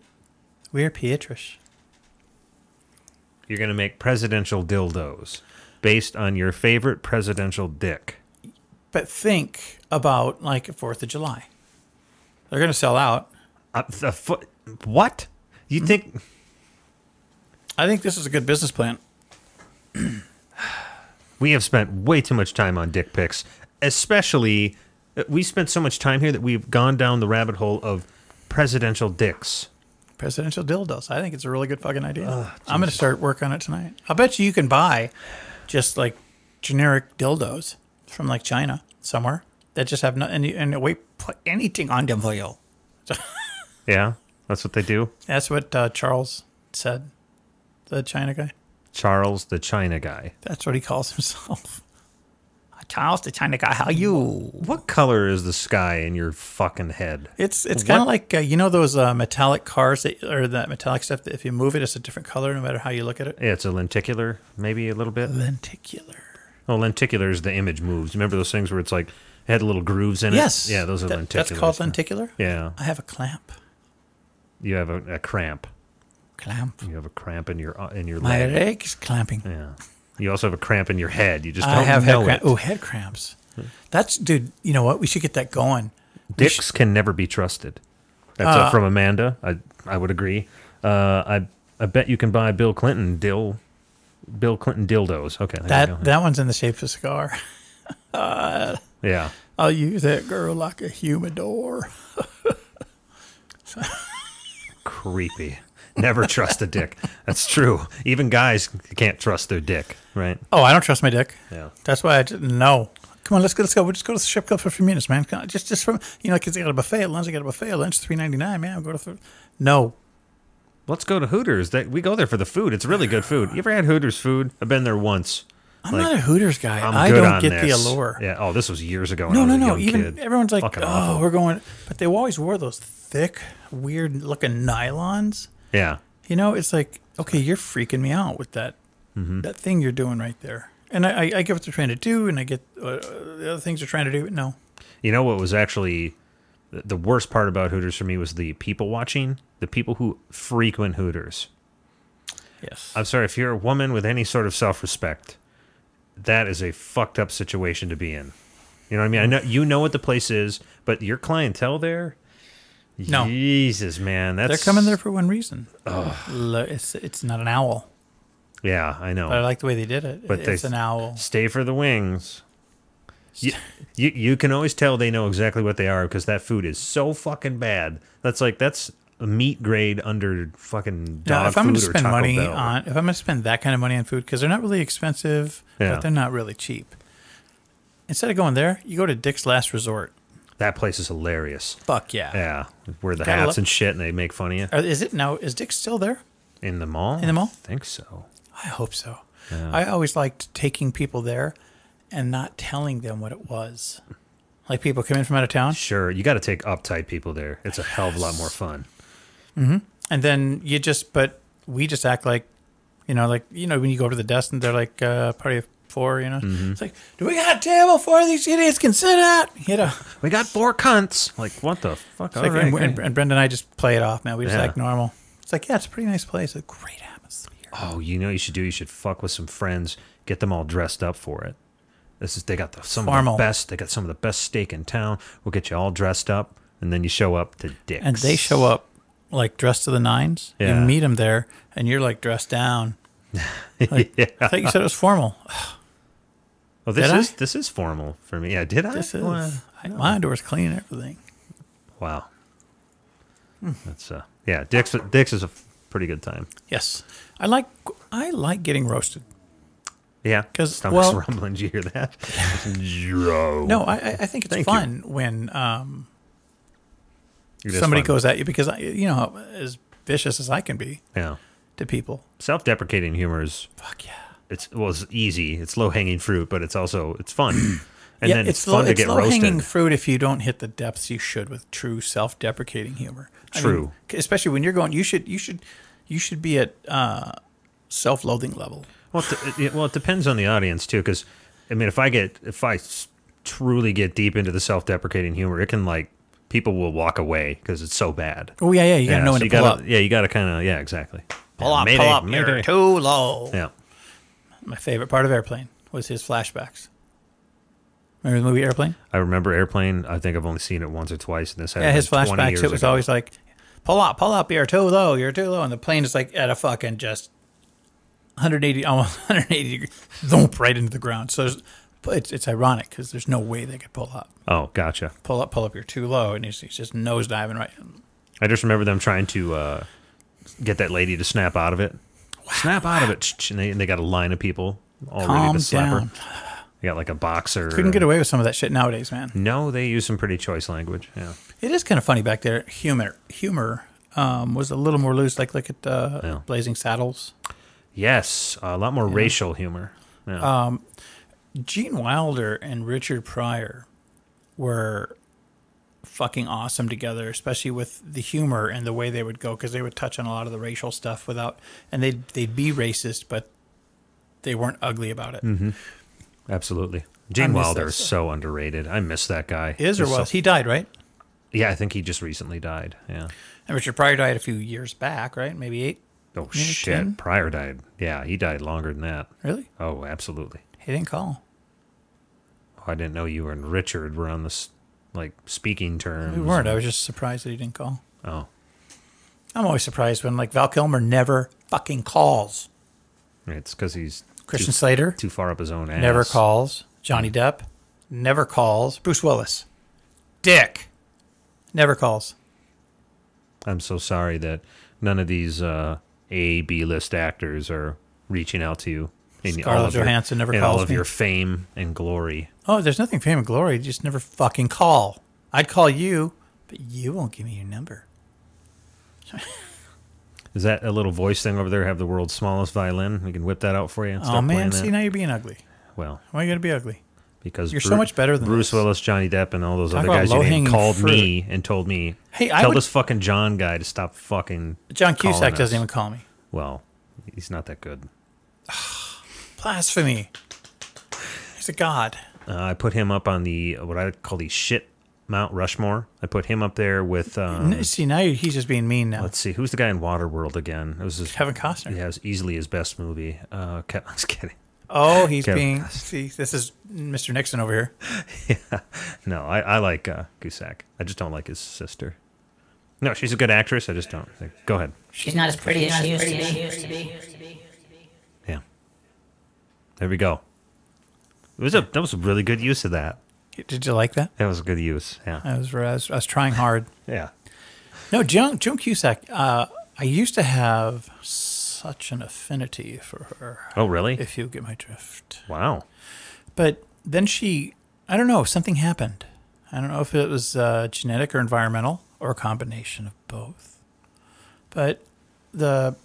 We're Pietrish. You're going to make presidential dildos based on your favorite presidential dick. But think about, like, 4th of July. They're going to sell out. What? You think... I think this is a good business plan. We have spent way too much time on dick pics. Especially, we spent so much time here that we've gone down the rabbit hole of presidential dicks. Presidential dildos. I think it's a really good fucking idea. I'm going to start work on it tonight. I'll bet you can buy just, like, generic dildos from, like, China somewhere that just have nothing, and we put anything on them for you. Yeah, that's what they do? That's what Charles said, the China guy. Charles the China guy. That's what he calls himself. Charles the China guy, how you? What color is the sky in your fucking head? It's kind of like, you know those metallic cars, or that metallic stuff that if you move it, it's a different color no matter how you look at it? Yeah, it's a lenticular, maybe a little bit. Lenticular. Oh, lenticular is the image moves. Remember those things where it's like, it had little grooves in it? Yes. Yeah, those are lenticular. That's called lenticular? Yeah. I have a clamp. You have a cramp. Clamp. You have a cramp in your My leg. leg is clamping. Yeah. You also have a cramp in your head. You just I don't have know head it. Oh, head cramps. That's, dude, you know what? We should get that going. Dicks can never be trusted. That's from Amanda. I would agree. I bet you can buy Bill Clinton dildos. Okay. That one's in the shape of a cigar. Yeah. I'll use that girl like a humidor. Creepy. Never trust a dick. That's true. Even guys can't trust their dick, right? Oh, I don't trust my dick. Yeah. That's why no. Come on, let's go. We'll just go to the strip club for a few minutes, man. Just from, you know, because they got a buffet at lunch. They got a buffet at lunch, $3.99, man. I'll go to no. Let's go to Hooters. We go there for the food. It's really good food. You ever had Hooters food? I've been there once. I'm not a Hooters guy. I good don't on get this. the allure. Yeah. Oh, this was years ago. No. Even kid. everyone's like, Fucking oh, awful. we're going. But they always wore those thick, weird looking nylons. Yeah. You know, it's like, okay, you're freaking me out with that that thing you're doing right there. And I get what they're trying to do, and I get the other things they're trying to do. But no. You know what was actually the worst part about Hooters for me was the people watching, the people who frequent Hooters. Yes. I'm sorry, if you're a woman with any sort of self-respect, that is a fucked up situation to be in. You know what I mean? I know you know what the place is, but your clientele there, no. Jesus, man, They're coming there for one reason. It's not an owl. Yeah, I know. But I like the way they did it. But it's an owl. Stay for the wings. You can always tell they know exactly what they are because that food is so fucking bad. That's a meat grade under fucking dog now, if I'm food going to or spend Taco money Bell. if I'm going to spend that kind of money on food, because they're not really expensive, but they're not really cheap. Instead of going there, you go to Dick's Last Resort. That place is hilarious. Fuck yeah. Yeah, wear the hats and shit, and they make fun of you. Is Dick's still there? In the mall? In the mall? I think so. I hope so. Yeah. I always liked taking people there and not telling them what it was. Like people come in from out of town. Sure, you got to take uptight people there. It's a hell of a lot more fun. Mm-hmm. And then we just act like, when you go to the desk and they're like, party of four, It's like, do we got a table for these idiots can sit at? We got 4 cunts. Like, what the fuck? Like, and Brenda and I just play it off, man. We just act normal. It's like, yeah, it's a pretty nice place. A great atmosphere. Oh, you should do? You should fuck with some friends. Get them all dressed up for it. They got some of the best. They got some of the best steak in town. We'll get you all dressed up, and then you show up to Dick's. And they show up like dressed to the nines. Yeah. You meet them there, and you're like dressed down. Like, yeah. I thought you said it was formal. Oh, this is formal for me. Yeah, did I? This is. My underwear's clean and everything. Wow. That's Dick's is a pretty good time. Yes, I like getting roasted. Yeah, because rumbling. Did you hear that? No, I think it's fun when somebody goes at you, because as vicious as I can be. Yeah. To people, self-deprecating humor is fuck yeah. It's easy. It's low-hanging fruit, but it's fun. And then it's fun to get roasted. It's low-hanging fruit if you don't hit the depths you should with true self-deprecating humor. True. I mean, especially when you're going, you should be at self-loathing level. Well, it depends on the audience too, because I mean, if I truly get deep into the self-deprecating humor, it can like people will walk away because it's so bad. Oh yeah, you gotta know when to pull up. Yeah, you gotta kind of exactly. Pull up, you're too low. Yeah. My favorite part of Airplane was his flashbacks. Remember the movie Airplane? I remember Airplane. I think I've only seen it once or twice. And this his flashbacks. It was always like, pull up, you're too low, and the plane is like at a fucking just 180 degrees, thump right into the ground. So it's ironic because there's no way they could pull up. Oh, gotcha. Pull up, you're too low, and he's just nosediving right. I just remember them trying to get that lady to snap out of it. Wow. Snap out of it, and they got a line of people all ready to slap her. They got like a boxer. Couldn't get away with some of that shit nowadays, man. No, they use some pretty choice language. Yeah, it is kind of funny back there. Humor was a little more loose. Like look at Blazing Saddles. Yes, a lot more racial humor. Yeah. Gene Wilder and Richard Pryor were fucking awesome together, especially with the humor and the way they would go, because they would touch on a lot of the racial stuff and they'd be racist, but they weren't ugly about it. Mm-hmm. Absolutely. Gene Wilder is so underrated. I miss that guy. He died, right? Yeah, I think he just recently died. Yeah. And Richard Pryor died a few years back, right? Maybe 8. Oh, shit. 10? Pryor died. Yeah, he died longer than that. Really? Oh, absolutely. He didn't call. Oh, I didn't know you and Richard were on this, like, speaking terms. We weren't. I was just surprised that he didn't call. Oh. I'm always surprised when, like, Val Kilmer never fucking calls. It's because he's Christian Slater too far up his own ass. Never calls. Johnny Depp never calls. Bruce Willis, Dick, never calls. I'm so sorry that none of these A/B list actors are reaching out to you. Scarlett Johansson never calls me. In all of your fame and glory. Oh, there's nothing fame and glory. You just never fucking call. I'd call you, but you won't give me your number. Is that a little voice thing over there? Have the world's smallest violin? We can whip that out for you and start playing that. See, now you're being ugly. Well, why are you going to be ugly? Because you're so much better than Bruce Willis, Johnny Depp, and all those other guys you named called me and told me, hey, tell this fucking John guy to stop fucking John Cusack doesn't even call me. Well, he's not that good. Blasphemy. He's a god. I put him up on what I call the shit Mount Rushmore. I put him up there with... see, now he's just being mean now. Let's see. Who's the guy in Waterworld again? It was Kevin Costner. Yeah, it was easily his best movie. I was kidding. Oh, he's being... See, this is Mr. Nixon over here. Yeah. No, I like Cusack. I just don't like his sister. No, she's a good actress. I just don't. Go ahead. She's not as pretty as she used to be. Yeah. There we go. That was a really good use of that. Did you like that? That was a good use. Yeah. I was trying hard. Yeah. No, Joan Cusack. I used to have such an affinity for her. Oh, really? If you get my drift. Wow. But then I don't know, something happened. I don't know if it was genetic or environmental or a combination of both. But the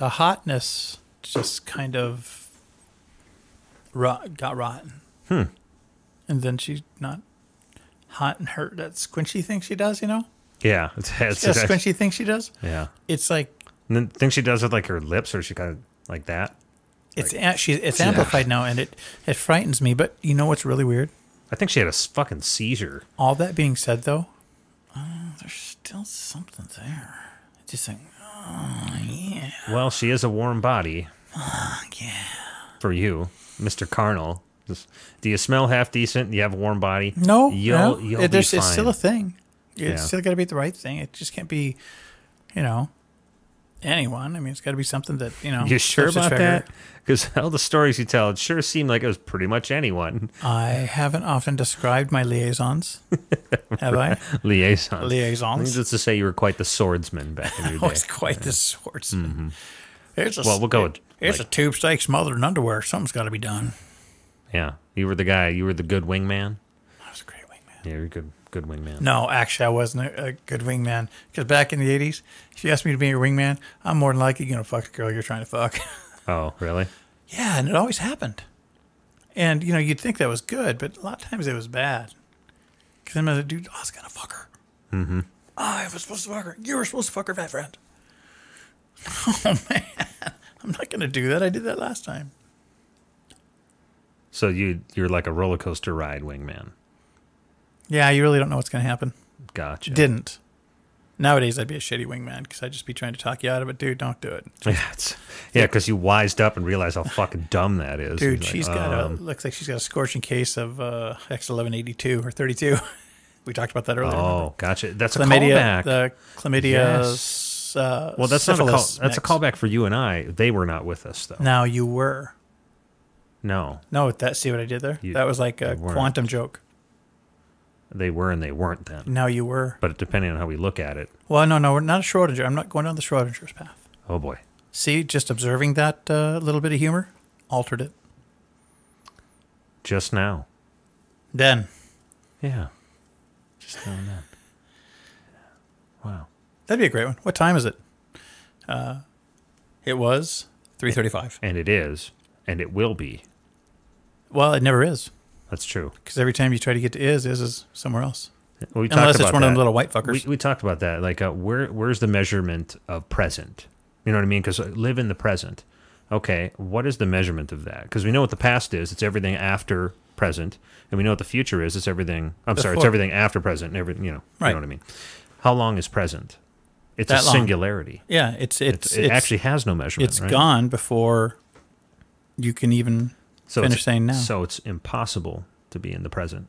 hotness just kind of got rotten. And then she's not hot and hurt. That squinchy thing she does, you know? Yeah. It's that squinchy thing she does? Yeah. It's like... And the thing she does with like her lips, or she kind of like that? It's amplified now, and it frightens me. But you know what's really weird? I think she had a fucking seizure. All that being said, though, there's still something there. It's just like, oh, yeah. Well, she is a warm body. Yeah. For you, Mr. Carnal. Do you smell half decent? Do you have a warm body? No. You'll be fine. It's still a thing. It's still got to be the right thing. It just can't be, anyone. I mean, it's got to be something that, You sure about that? Because all the stories you tell, it sure seemed like it was pretty much anyone. I haven't often described my liaisons, have I? Liaisons. Just to say you were quite the swordsman back in your day. I was quite the swordsman. Mm-hmm. We'll go with... It's a tube steak smothered in underwear. Something's got to be done. Yeah. You were the guy. You were the good wingman? I was a great wingman. Yeah, you're a good wingman. No, actually, I wasn't a good wingman. Because back in the 80s, if you asked me to be your wingman, I'm more than likely going to fuck the girl you're trying to fuck. Oh, really? Yeah, and it always happened. And, you'd think that was good, but a lot of times it was bad. Because I'm like, dude, I was going to fuck her. Mm-hmm. I was supposed to fuck her. You were supposed to fuck her fat friend. Oh, man. I'm not going to do that. I did that last time. So you're like a roller coaster ride wingman. Yeah, you really don't know what's going to happen. Gotcha. Didn't. Nowadays, I'd be a shitty wingman because I'd just be trying to talk you out of it. Dude, don't do it. Yeah, because you wised up and realized how fucking dumb that is. Dude, she's looks like she's got a scorching case of X1182 or 32. We talked about that earlier. Oh, remember? Gotcha. That's chlamydia, a callback. The chlamydia. Yes. Well, that's not a call. That's a callback for you and I. They were not with us, though. Now you were. No. No, see what I did there? That was like a quantum joke. They were and they weren't then. Now you were. But depending on how we look at it. Well, no, we're not a Schrodinger. I'm not going down the Schrodinger's path. Oh, boy. See, just observing that little bit of humor altered it. Just now. Then. Yeah. Just now and then. Wow. That'd be a great one. What time is it? It was 3:35. And it is. And it will be. Well, it never is. That's true. Because every time you try to get to is somewhere else. Well, unless it's one of them little white fuckers. We talked about that. Like, where's the measurement of present? You know what I mean? Because live in the present. Okay, what is the measurement of that? Because we know what the past is. It's everything after present. And we know what the future is. It's everything. It's everything after present. And everything. Right. You know what I mean? How long is present? It's that a long. Singularity. Yeah, it actually has no measurement. It's right? gone before you can even finish saying now. So it's impossible to be in the present.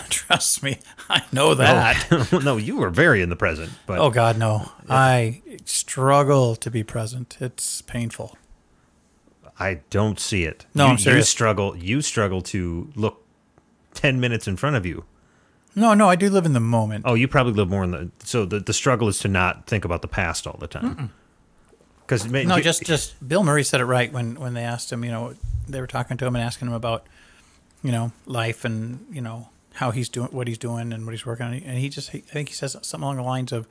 Trust me, I know that. No, you were very in the present. But oh, God, no. Yeah. I struggle to be present. It's painful. I don't see it. No, I'm serious. You struggle to look 10 minutes in front of you. No, I do live in the moment. Oh, you probably live more in the... So the struggle is to not think about the past all the time. Just Bill Murray said it right when they asked him, they were talking to him and asking him about, life and, how he's doing, what he's doing and what he's working on. And I think he says something along the lines of,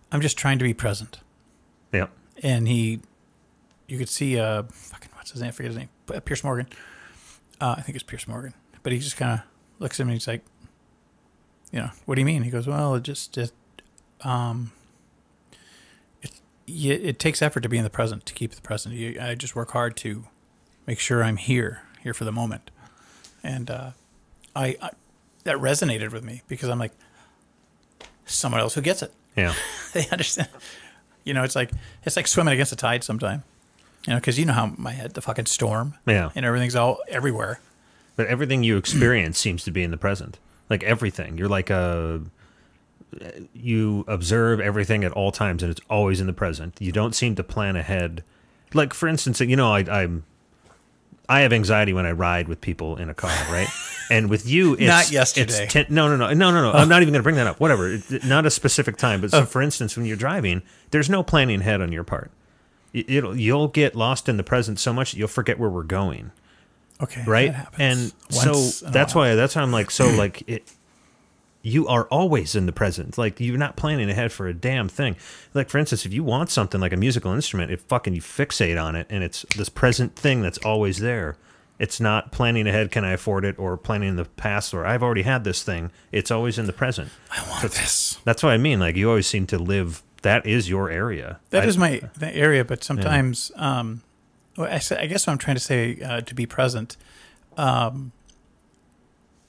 I'm just trying to be present. Yeah. And you could see, what's his name? I forget his name. Pierce Morgan. I think it's Pierce Morgan. But he just kind of looks at me and he's like, what do you mean? He goes, well, it takes effort to be in the present, to keep the present. I just work hard to make sure I'm here for the moment. And I that resonated with me because I'm like, someone else who gets it. Yeah. They understand. It's like swimming against the tide sometime. Because how my head, the fucking storm. Yeah. And everything's all everywhere. But everything you experience seems to be in the present. Like everything. You're like you observe everything at all times and it's always in the present. You don't seem to plan ahead. Like, for instance, I have anxiety when I ride with people in a car, right? And with you, it's... Not yesterday. No. I'm not even going to bring that up. Whatever. Not a specific time. But so, for instance, when you're driving, there's no planning ahead on your part. You'll get lost in the present so much that you'll forget where we're going. Okay. Right? That happens And that's why I'm like, you are always in the present. Like, you're not planning ahead for a damn thing. Like, for instance, if you want something like a musical instrument, if fucking you fixate on it and it's this present thing that's always there. It's not planning ahead, can I afford it, or planning in the past, or I've already had this thing. It's always in the present. I want this. That's what I mean. Like, you always seem to live, that is your area. That is my area, but sometimes, I guess what I'm trying to say, to be present,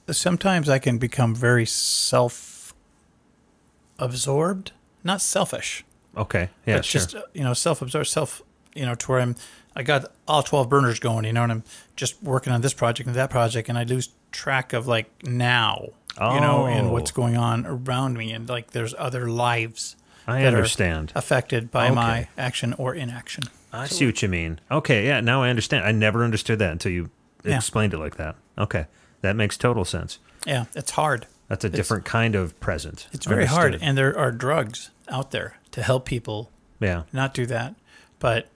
sometimes I can become very self-absorbed, not selfish. Okay. Yeah, but sure. Just, self-absorbed, to where I got all 12 burners going, and I'm just working on this project and that project, and I lose track of now, and what's going on around me, and there's other lives I understand. affected by my action or inaction. I see what you mean. Okay, yeah, now I understand. I never understood that until you explained it like that. Okay. That makes total sense. Yeah, it's hard. That's a different kind of present. It's very hard, and there are drugs out there to help people not do that. But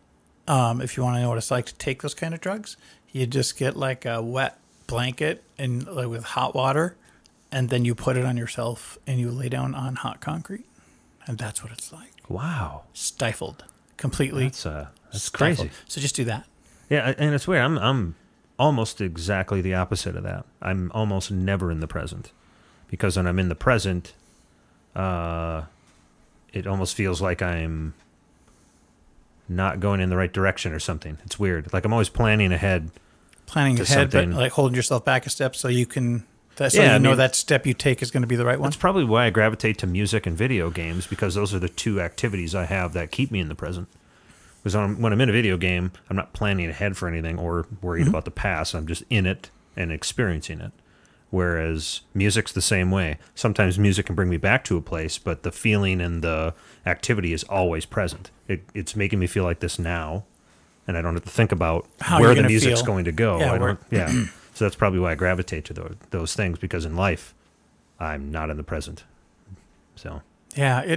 if you want to know what it's like to take those kind of drugs, you just get like a wet blanket and with hot water, and then you put it on yourself, and you lay down on hot concrete, and that's what it's like. Wow. Stifled completely. That's stifled. crazy. So just do that. Yeah, and it's weird. almost exactly the opposite of that. I'm almost never in the present, because when I'm in the present, it almost feels like I'm not going in the right direction or something. It's weird. Like I'm always planning ahead. But like holding yourself back a step so you can. That step you take is going to be the right one. That's probably why I gravitate to music and video games, because those are the two activities I have that keep me in the present. Because when I'm in a video game, I'm not planning ahead for anything or worried about the past. I'm just in it and experiencing it. Whereas music's the same way. Sometimes music can bring me back to a place, but the feeling and the activity is always present. It's making me feel like this now, and I don't have to think about where the music's going to go. So that's probably why I gravitate to those things, because in life, I'm not in the present. So yeah,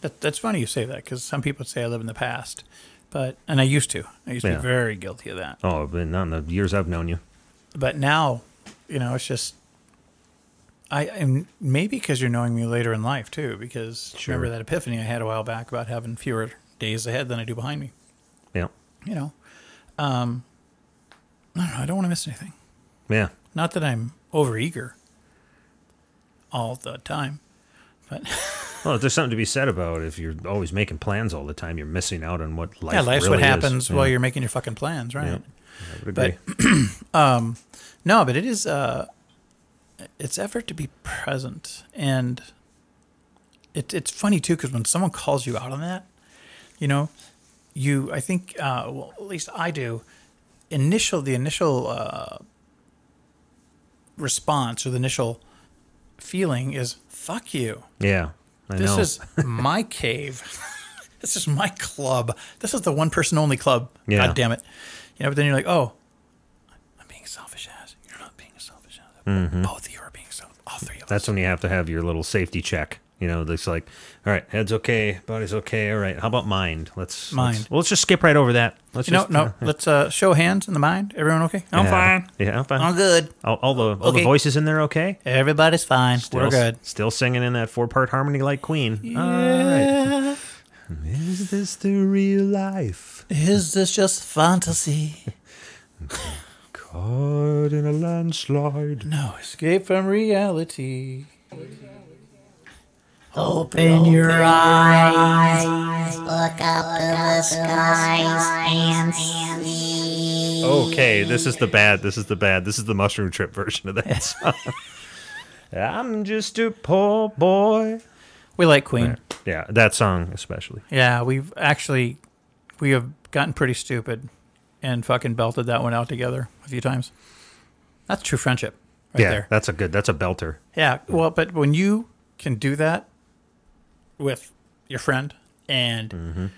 that's funny you say that, because some people say I live in the past, and I used to. I used to be very guilty of that. Oh, but not in the years I've known you. But now, it's just, and maybe because you're knowing me later in life too, because remember that epiphany I had a while back about having fewer days ahead than I do behind me. Yeah. I don't know, I don't want to miss anything. Yeah. Not that I'm overeager all the time, but... Well, there's something to be said about if you're always making plans all the time, you're missing out on what life life's really what happens is. while you're making your fucking plans, right? Yeah. I would agree. But, no, but it is... it's effort to be present, and it's funny too, because when someone calls you out on that, I think, well, at least I do, the initial response or the initial feeling is fuck you. Yeah, I know. This is my cave. This is my club. This is the one person only club. Yeah. God damn it. But then you're like, oh, I'm being selfish as. You're not being selfish as. Mm-hmm. Both of you are being selfish. All three of us. That's when you have to have your little safety check. It's like, all right, head's okay, body's okay. All right, how about mind? Let's just skip right over that. Let's let's show hands in the mind. Everyone okay? I'm fine. Yeah, I'm fine. I'm good. All the voices in there okay? Everybody's fine. We're good. Still singing in that 4-part harmony like Queen. Yeah. All right. Is this the real life? Is this just fantasy? Caught in a landslide. No escape from reality. Open your eyes, look up to the skies and see. Okay, this is the Mushroom Trip version of that song. I'm just a poor boy. We like Queen. Yeah, that song especially. Yeah, we have gotten pretty stupid and fucking belted that one out together a few times. That's true friendship right there. That's a belter. Yeah, well, but when you can do that with your friend and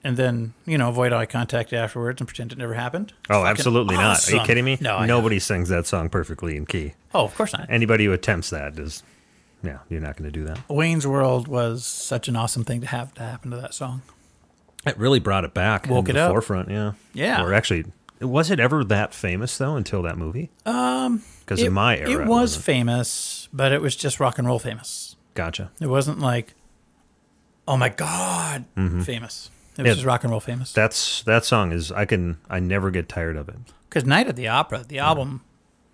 then avoid eye contact afterwards and pretend it never happened. Oh, absolutely awesome. not. Are you kidding me? No, nobody sings that song perfectly in key. Oh, of course not. Anybody who attempts that is, you're not going to do that. Wayne's World was such an awesome thing to have to happen to that song. It really brought it back, woke into it the up. forefront. Yeah. Or actually, was it ever that famous though until that movie? Because in my era, it was famous, but it was just rock and roll famous. Gotcha. It wasn't like, oh my God, famous. It was just rock and roll famous. That song is I never get tired of it. Because Night at the Opera, the album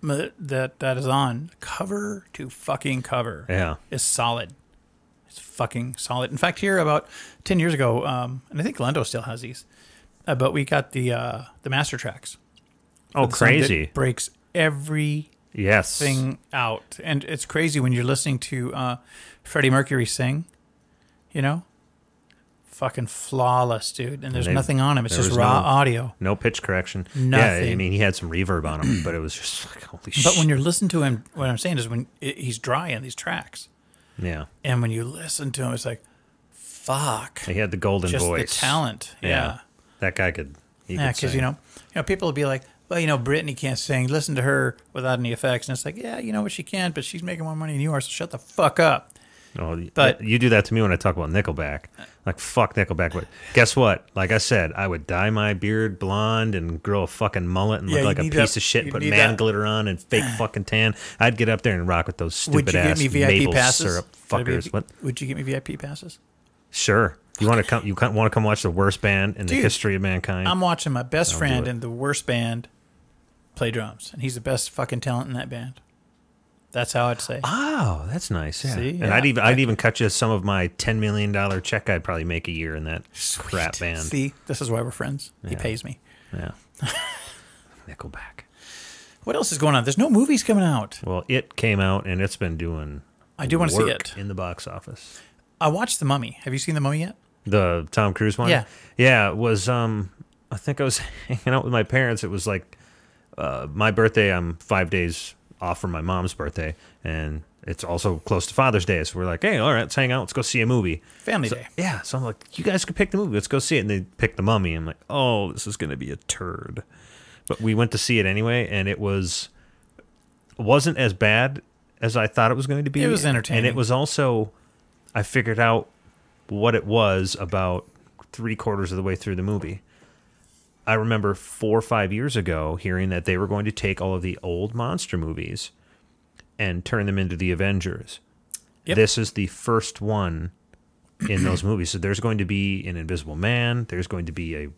that is on, cover to fucking cover, is solid. It's fucking solid. In fact, here about 10 years ago, and I think Glendo still has these, but we got the master tracks. Oh, crazy! That breaks every thing out, and it's crazy when you're listening to Freddie Mercury sing. Fucking flawless, dude. And there's nothing on him. It's just raw audio. No pitch correction. Nothing. Yeah, I mean, he had some reverb on him, but it was just like, holy shit. But when you're listening to him, what I'm saying is when he's dry in these tracks. Yeah. And when you listen to him, it's like, fuck. He had the golden voice. Just the talent. Yeah. That guy could. Because people will be like, well, Britney can't sing. Listen to her without any effects. And it's like, yeah, you know what, she can, but she's making more money than you are, so shut the fuck up. Oh, but you do that to me when I talk about Nickelback. Like, fuck Nickelback. But guess what? Like I said, I would dye my beard blonde and grow a fucking mullet and look like a piece of shit and put man glitter on and fake fucking tan. I'd get up there and rock with those stupid ass maple syrup fuckers. Would you get me VIP passes? Sure. You want to come? You want to come watch the worst band in the history of mankind? I'm watching my best friend in the worst band play drums, and he's the best fucking talent in that band. That's how I'd say. Oh, that's nice. Yeah. See? And I'd even cut you some of my $10 million check I'd probably make a year in that crap band. See, this is why we're friends. He pays me. Yeah. Nickelback. What else is going on? There's no movies coming out. Well, it came out and it's been doing. I do want to see it in the box office. I watched The Mummy. Have you seen The Mummy yet? The Tom Cruise one? Yeah. Yeah, it was, I think I was hanging out with my parents. It was like my birthday. I'm 5 days off from my mom's birthday, and it's also close to Father's Day. So we're like, hey, all right, let's hang out. Let's go see a movie. Family Day. Yeah. So I'm like, you guys could pick the movie. Let's go see it. And they picked The Mummy. I'm like, oh, this is going to be a turd. But we went to see it anyway, and it wasn't as bad as I thought it was going to be. It was entertaining. And it was also, I figured out what it was about 3/4 of the way through the movie. I remember 4 or 5 years ago hearing that they were going to take all of the old monster movies and turn them into the Avengers. Yep. This is the first one in those movies. So there's going to be an Invisible Man. There's going to be a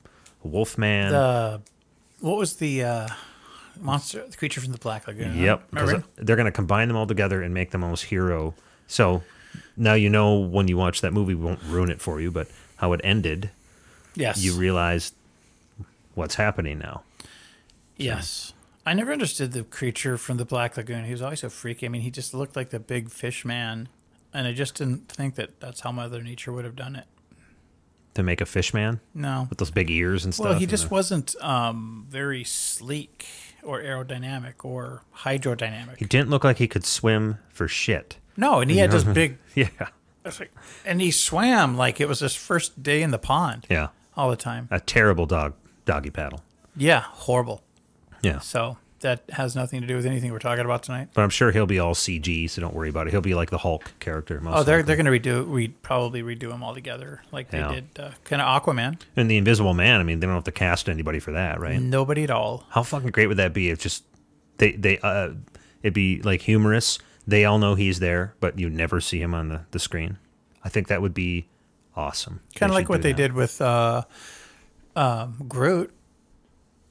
Wolf Man. What was the monster, the creature from the Black Lagoon? Yep. Remember? They're going to combine them all together and make them almost hero. So now you know when you watch that movie, we won't ruin it for you, but how it ended. Yes. You realize what's happening now. Yes. I never understood the creature from the Black Lagoon. He was always so freaky. I mean, he just looked like the big fish man, and I just didn't think that that's how Mother Nature would have done it. To make a fish man? No. With those big ears and stuff? Well, he just wasn't very sleek or aerodynamic or hydrodynamic. He didn't look like he could swim for shit. No, and he had this big... Yeah. And he swam like it was his first day in the pond. Yeah. All the time. A terrible doggy paddle. Yeah, horrible. Yeah. So that has nothing to do with anything we're talking about tonight. But I'm sure he'll be all CG, so don't worry about it. He'll be like the Hulk character. They're going to probably redo him all together, like they did kind of Aquaman. And the Invisible Man. I mean, they don't have to cast anybody for that, right? Nobody at all. How fucking great would that be? If just it'd be like humorous. They all know he's there, but you never see him on the screen. I think that would be awesome. Kind of like what they did with Groot.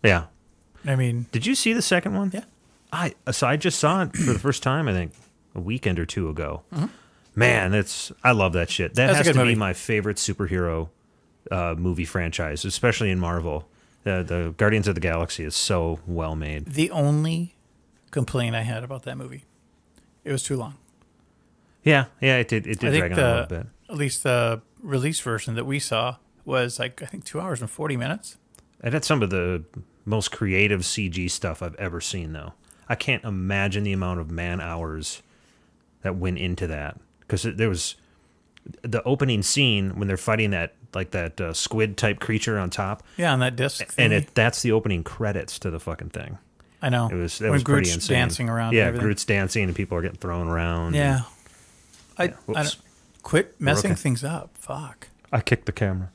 Yeah. I mean, did you see the second one? Yeah. I just saw it for the first time, I think, a weekend or two ago. Mm-hmm. Man, I love that shit. That has to be my favorite superhero movie franchise, especially in Marvel. The Guardians of the Galaxy is so well made. The only complaint I had about that movie, it was too long. Yeah, it did drag on a little bit. At least the release version that we saw was like, I think 2 hours and 40 minutes. It had some of the most creative CG stuff I've ever seen, though. I can't imagine the amount of man hours that went into that. Because there was the opening scene when they're fighting that squid type creature on top. Yeah, on that disc. And that's the opening credits to the fucking thing. I know. That was Groot's pretty insane. Dancing around. Yeah, Groot's dancing and people are getting thrown around. Yeah. I quit messing things up. Fuck. I kicked the camera.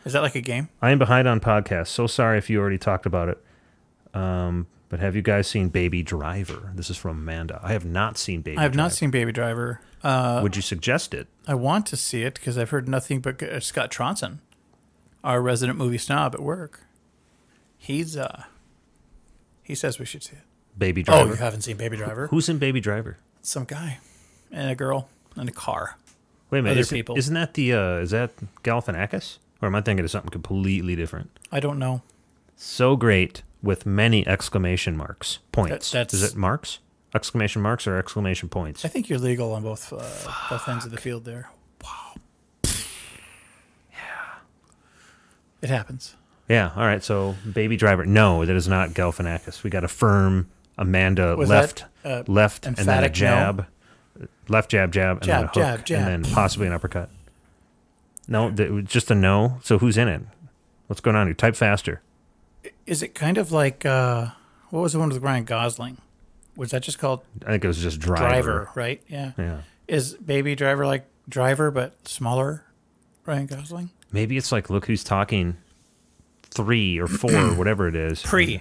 Is that like a game? I am behind on podcasts. So sorry if you already talked about it. But have you guys seen Baby Driver? This is from Amanda. I have not seen Baby Driver. I have not seen Baby Driver. Would you suggest it? I want to see it because I've heard nothing but Scott Tronson, our resident movie snob at work. He says we should see it. Baby Driver? Oh, you haven't seen Baby Driver? Who's in Baby Driver? Some guy and a girl in a car. Wait a minute. Isn't that is that Galifianakis? Or am I thinking of something completely different? I don't know. So great with many exclamation marks. Points. Is it marks? Exclamation marks or exclamation points? I think you're legal on both ends of the field there. Wow. Yeah. It happens. Yeah. All right. So Baby Driver. No, that is not Galifianakis. We got a firm Amanda left, and then a jab. No? Left, jab, and then a hook. Jab. And then possibly an uppercut. No, just a no. So who's in it? What's going on here? Type faster. Is it kind of like, what was the one with Ryan Gosling? Was that just called? I think it was just Driver. Right? Yeah. Yeah. Is Baby Driver like Driver, but smaller Ryan Gosling? Maybe it's like Look Who's Talking 3 or 4 or whatever it is. Yeah,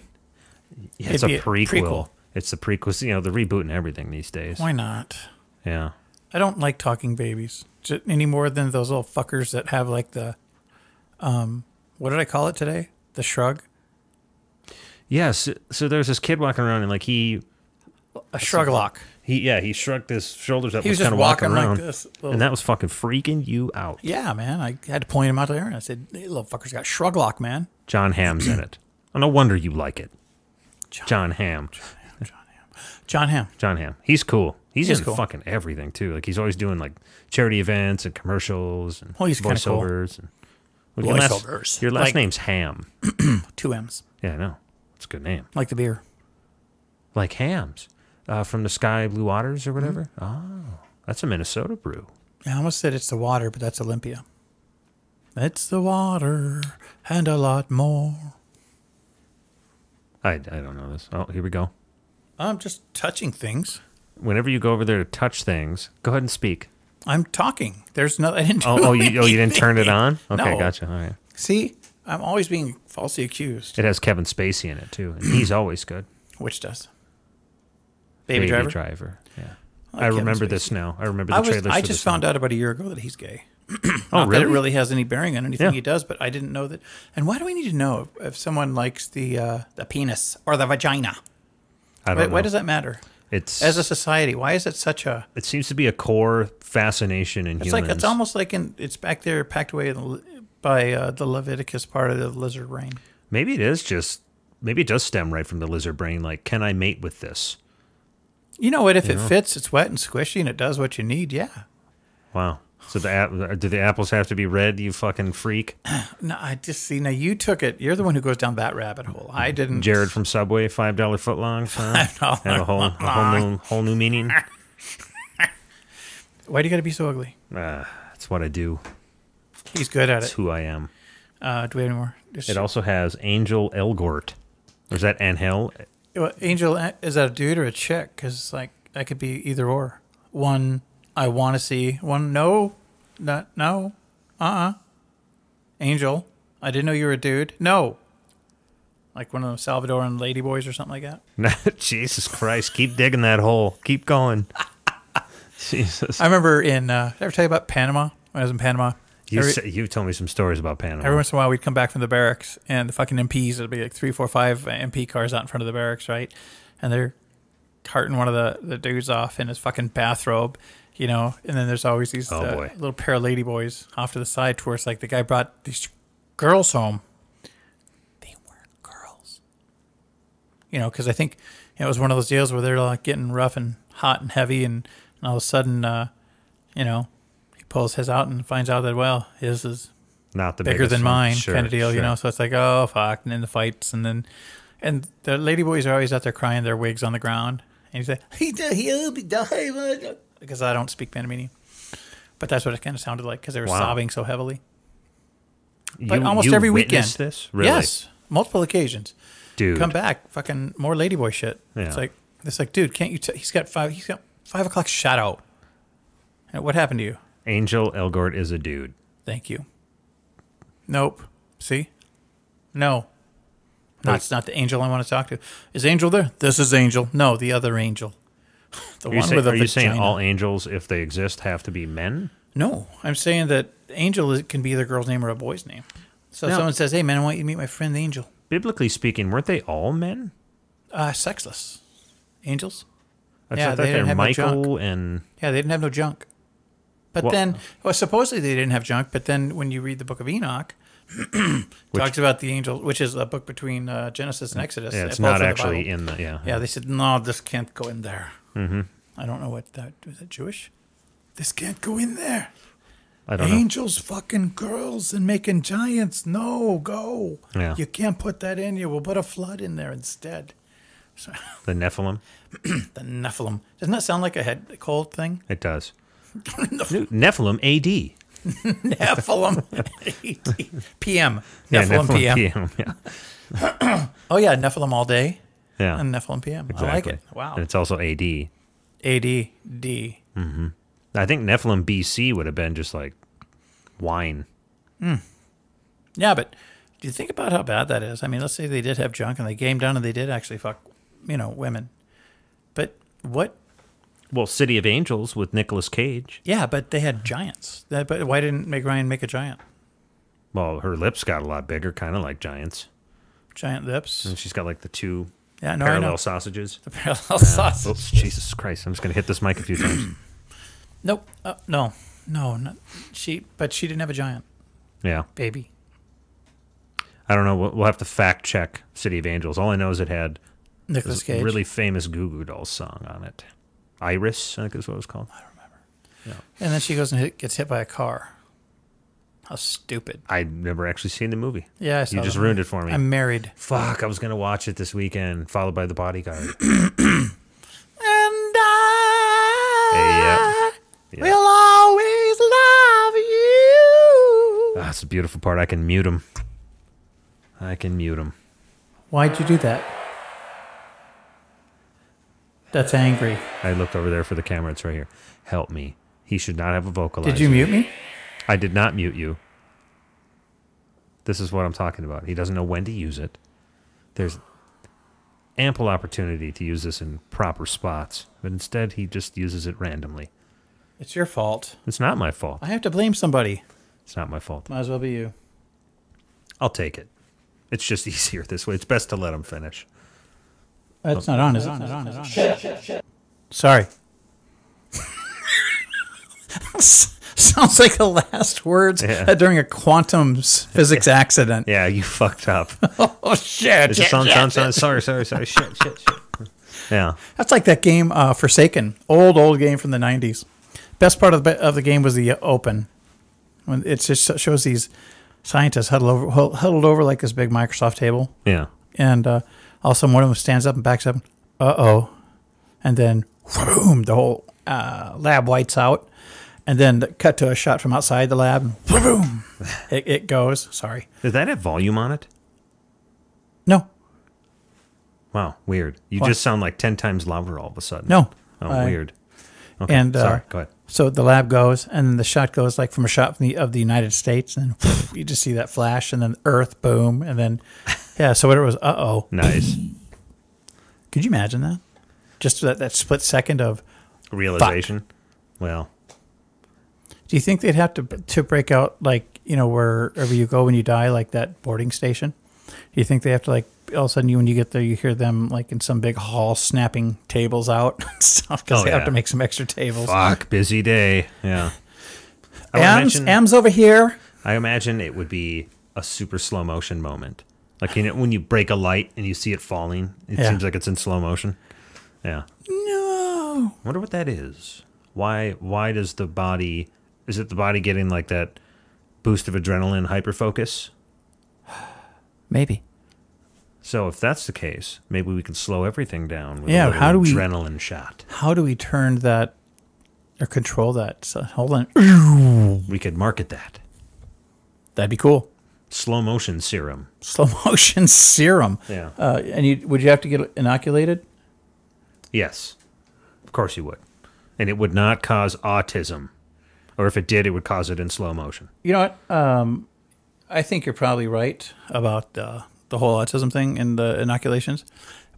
it's a prequel. It's the prequel. You know, the reboot and everything these days. Why not? Yeah. I don't like talking babies any more than those little fuckers that have like the, what did I call it today? The shrug? Yes. So there's this kid walking around and like a shrug lock. He shrugged his shoulders up. He was just kind of walking around, like this. And that was fucking freaking you out. Yeah, man. I had to point him out there and I said, hey, little fucker's got shrug lock, man. John Hamm's in it. Oh, no wonder you like it. John Hamm. John Hamm. He's cool. He's in cool. fucking everything too. Like he's always doing like charity events and commercials and he's kinda cool. voiceovers. And Voiceovers. Your last name's Ham. 2 M's. Yeah, I know. It's a good name. Like the beer. Like Hams. From the Sky Blue Waters or whatever. Oh, that's a Minnesota brew. I almost said it's the water, but that's Olympia. It's the water and a lot more. I don't know this. Oh, here we go. I'm just touching things. Whenever you go over there to touch things, go ahead and speak. I'm talking. There's no. I didn't. Do you didn't turn it on? Okay, No. gotcha. All right. See, I'm always being falsely accused. It has Kevin Spacey in it too, and he's always good. Which does? Baby Driver. Yeah. I like I Kevin remember Spacey. this now. I remember the trailers. I for just this found now. out about a year ago that he's gay. Oh, Not really? that it really has any bearing on anything Yeah. he does, but I didn't know that. And why do we need to know if someone likes the penis or the vagina? I don't know. Why does that matter? It's As a society, why is it such a? It seems to be a core fascination in It's humans. like it's almost like it's back there packed away by the Leviticus part of the lizard brain. Maybe it does stem right from the lizard brain. Like, can I mate with this? You know what? If it fits, it's wet and squishy, and it does what you need. Yeah. Wow. So do the apples have to be red? You fucking freak. No, I just see. Now you took it. You're the one who goes down that rabbit hole. I didn't. Jared from Subway, $5 footlongs. Huh? Have a whole new meaning. Why do you got to be so ugly? That's what I do. He's good at That's it. who I am. Do we have any more? It also has Angel Elgort. Or is that Angel? Angel, is that a dude or a chick? Because like that could be either or. One I want to see. One no, no. Angel, I didn't know you were a dude. No. Like one of those Salvadoran ladyboys or something like that. Jesus Christ! Keep digging that hole. Keep going. Jesus. I remember did I ever tell you about Panama? When I was in Panama. You told me some stories about Panama. Every once in a while, we'd come back from the barracks, and the fucking MPs, it'd be like 3, 4, 5 MP cars out in front of the barracks, right? And they're carting one of the dudes off in his fucking bathrobe, you know? And then there's always these little pair of lady boys off to the side towards, like, the guy brought these girls home. They weren't girls. You know, because I think it was one of those deals where they're like getting rough and hot and heavy, and all of a sudden, you know, pulls his out and finds out that, well, his is not the bigger than mine, sure, kind of deal, sure. you know? So it's like, oh, fuck. And then the fights. And the lady boys are always out there crying their wigs on the ground. And he's like, he'll be dying. Because I don't speak Panamanian. But that's what it kind of sounded like because they were sobbing so heavily. But almost every weekend. This? Really? Yes. Multiple occasions. Dude. Come back. Fucking more ladyboy shit. Yeah. It's like, dude, can't you he's got 5 o'clock shadow. And what happened to you? Angel Elgort is a dude. Thank you. Nope. See? No. It's not the angel I want to talk to. Is Angel there? This is Angel. No, the other Angel. The one with the Are you saying vagina. all angels, if they exist, have to be men? No. I'm saying that Angel can be either a girl's name or a boy's name. So if someone says, hey, man, I want you to meet my friend, the Angel. Biblically speaking, weren't they all men? Sexless. Angels? I thought they're Michael and... Yeah, they didn't have no junk. But then, supposedly they didn't have junk, but then when you read the book of Enoch, talks about the angel, which is a book between Genesis and Exodus. Yeah, it's not actually in the... Yeah, they said, no, this can't go in there. Mm-hmm. I don't know what that... Was that Jewish? This can't go in there. I don't know. Angels fucking girls and making giants. No, go. Yeah. You can't put that in. You will put a flood in there instead. So, The Nephilim? the Nephilim. Doesn't that sound like a head cold thing? It does. Nephilim AD. Nephilim PM. Yeah, Nephilim PM. Yeah. Oh, yeah, Nephilim all day Yeah. and Nephilim PM. Exactly. I like it. Wow. And it's also AD. ADD. I think Nephilim BC would have been just like wine. Yeah, but do you think about how bad that is? I mean, let's say they did have junk and they gamed down and they did actually fuck, women. But what Well, City of Angels with Nicolas Cage. Yeah, but they had giants. But why didn't Meg Ryan make a giant? Well, her lips got a lot bigger, kind of like giants. Giant lips. And she's got like the two parallel sausages. The parallel sausages. Oops, Jesus Christ. I'm just going to hit this mic a few times. Nope. No, not she. But she didn't have a giant. Yeah. Baby. I don't know. We'll have to fact check City of Angels. All I know is it had Nicolas Cage. really famous Goo Goo Dolls song on it. Iris, I think is what it was called. I don't remember. Yeah. And then she goes and gets hit by a car. How stupid. I've never actually seen the movie. Yeah, I saw You just ruined it for me. I'm married. Fuck, I was going to watch it this weekend, followed by The Bodyguard. And I Yeah. will always love you. That's a beautiful part. I can mute him. Why'd you do that? That's angry. I looked over there for the camera. It's right here. Help me. He should not have a vocalizer. Did you mute me? I did not mute you. This is what I'm talking about. He doesn't know when to use it. There's ample opportunity to use this in proper spots, but instead he just uses it randomly. It's your fault. It's not my fault. I have to blame somebody. It's not my fault. Might as well be you. I'll take it. It's just easier this way. It's best to let him finish. It's not on, is it? Shit. Sorry. Sounds like the last words during a quantum physics accident. Yeah, you fucked up. Oh, shit. It's sorry. Shit. Yeah. That's like that game, Forsaken. Old game from the 90s. Best part of the game was the open. When it just shows these scientists huddled over like this big Microsoft table. Yeah. And all of a sudden one of them stands up and backs up. Uh-oh. And then, boom, the whole lab whites out. And then cut to a shot from outside the lab. Boom. It goes. Sorry. Does that have volume on it? No. Wow, weird. You What? just sound like 10 times louder all of a sudden. No. Oh, weird. Okay, And sorry, go ahead. So the lab goes, and then the shot goes like from a shot of the United States, and you just see that flash, and then Earth, boom, and then, yeah, so it was, uh-oh. Nice. Could you imagine that? Just that split second of Realization? Fuck. Well, Do you think they'd have to break out, like, wherever you go when you die, like that boarding station? Do you think they have to, like, all of a sudden when you get there, you hear them, like, in some big hall snapping tables out and stuff because they have to make some extra tables? Fuck, busy day. Yeah. M's over here. I imagine it would be a super slow motion moment. Like, when you break a light and you see it falling, it seems like it's in slow motion. Yeah. No. I wonder what that is. Why does the body... Is it the body getting, like, that boost of adrenaline hyperfocus? Maybe. So if that's the case, maybe we can slow everything down with Yeah, a little how do we- adrenaline shot. How do we turn that or control that? So, hold on. We could market that. That'd be cool. Slow motion serum. Slow motion serum. Yeah. And would you have to get inoculated? Yes. Of course you would. And it would not cause autism. Or if it did, it would cause it in slow motion. You know what? I think you're probably right about the whole autism thing and the inoculations.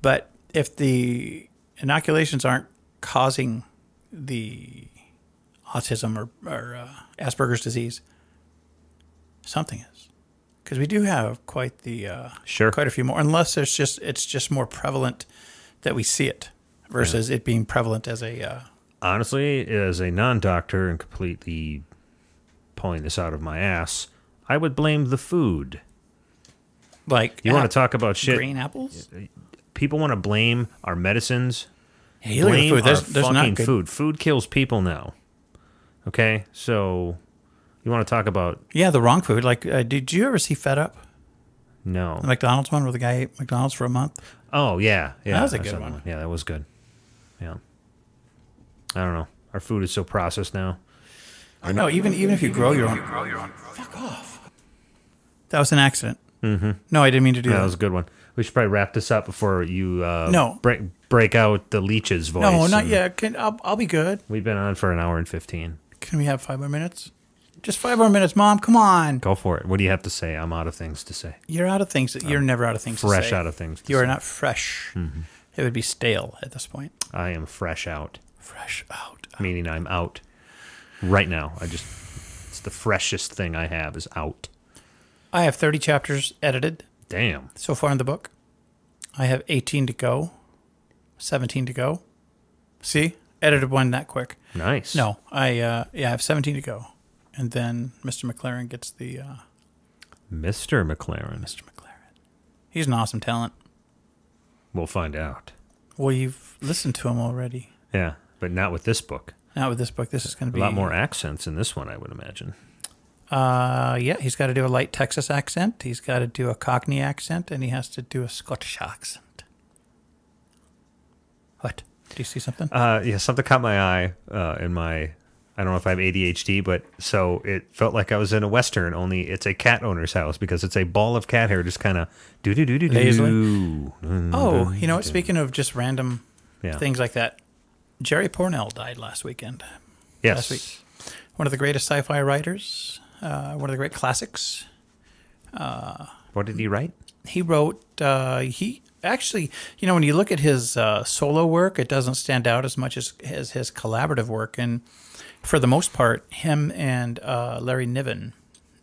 But if the inoculations aren't causing the autism or Asperger's disease, something is. Because we do have quite a few more. Unless it's just more prevalent that we see it versus it being prevalent as a... Honestly, as a non-doctor and completely pulling this out of my ass, I would blame the food. Like, you want to talk about shit? Green apples? People want to blame our medicines. Hey, look at the food. There's fucking not good food. Food kills people now. Okay, so you want to talk about... Yeah, the wrong food. Like, did you ever see Fed Up? No. The McDonald's one where the guy ate McDonald's for a month? Oh, yeah. That was a good one. Yeah, that was good. Yeah. I don't know. Our food is so processed now. I know. Even if you grow your own. Fuck off. That was an accident. Mm-hmm. No, I didn't mean to do that. That was a good one. We should probably wrap this up before you No. break out the leech's voice. No, not yet. I'll be good. We've been on for an hour and 15. Can we have 5 more minutes? Just 5 more minutes, Mom. Come on. Go for it. What do you have to say? I'm out of things to say. You're out of things. You're never out of things to say. Fresh out of things to You are say. not fresh. Mm-hmm. It would be stale at this point. I am fresh out. Fresh out. Meaning I'm out right now. It's the freshest thing I have is out. I have 30 chapters edited. Damn. So far in the book. I have 18 to go. 17 to go. See? Edited one that quick. Nice. No, I have 17 to go. And then Mr. McLaren gets the... Mr. McLaren. Mr. McLaren. He's an awesome talent. We'll find out. Well, you've listened to him already. Yeah, but not with this book. Not with this book. This is going to be... A lot more accents in this one, I would imagine. Yeah, he's got to do a light Texas accent. He's got to do a Cockney accent, and he has to do a Scottish accent. What? Do you see something? Yeah, something caught my eye in my... I don't know if I have ADHD, but so it felt like I was in a Western, only it's a cat owner's house because it's a ball of cat hair just kind of do-do-do-do-do. Oh, you know what? Speaking of just random things like that, Jerry Pournelle died last weekend. Yes. Last week. One of the greatest sci-fi writers, one of the great classics. What did he write? He wrote, he actually, you know, when you look at his solo work, it doesn't stand out as much as his collaborative work. And for the most part, him and Larry Niven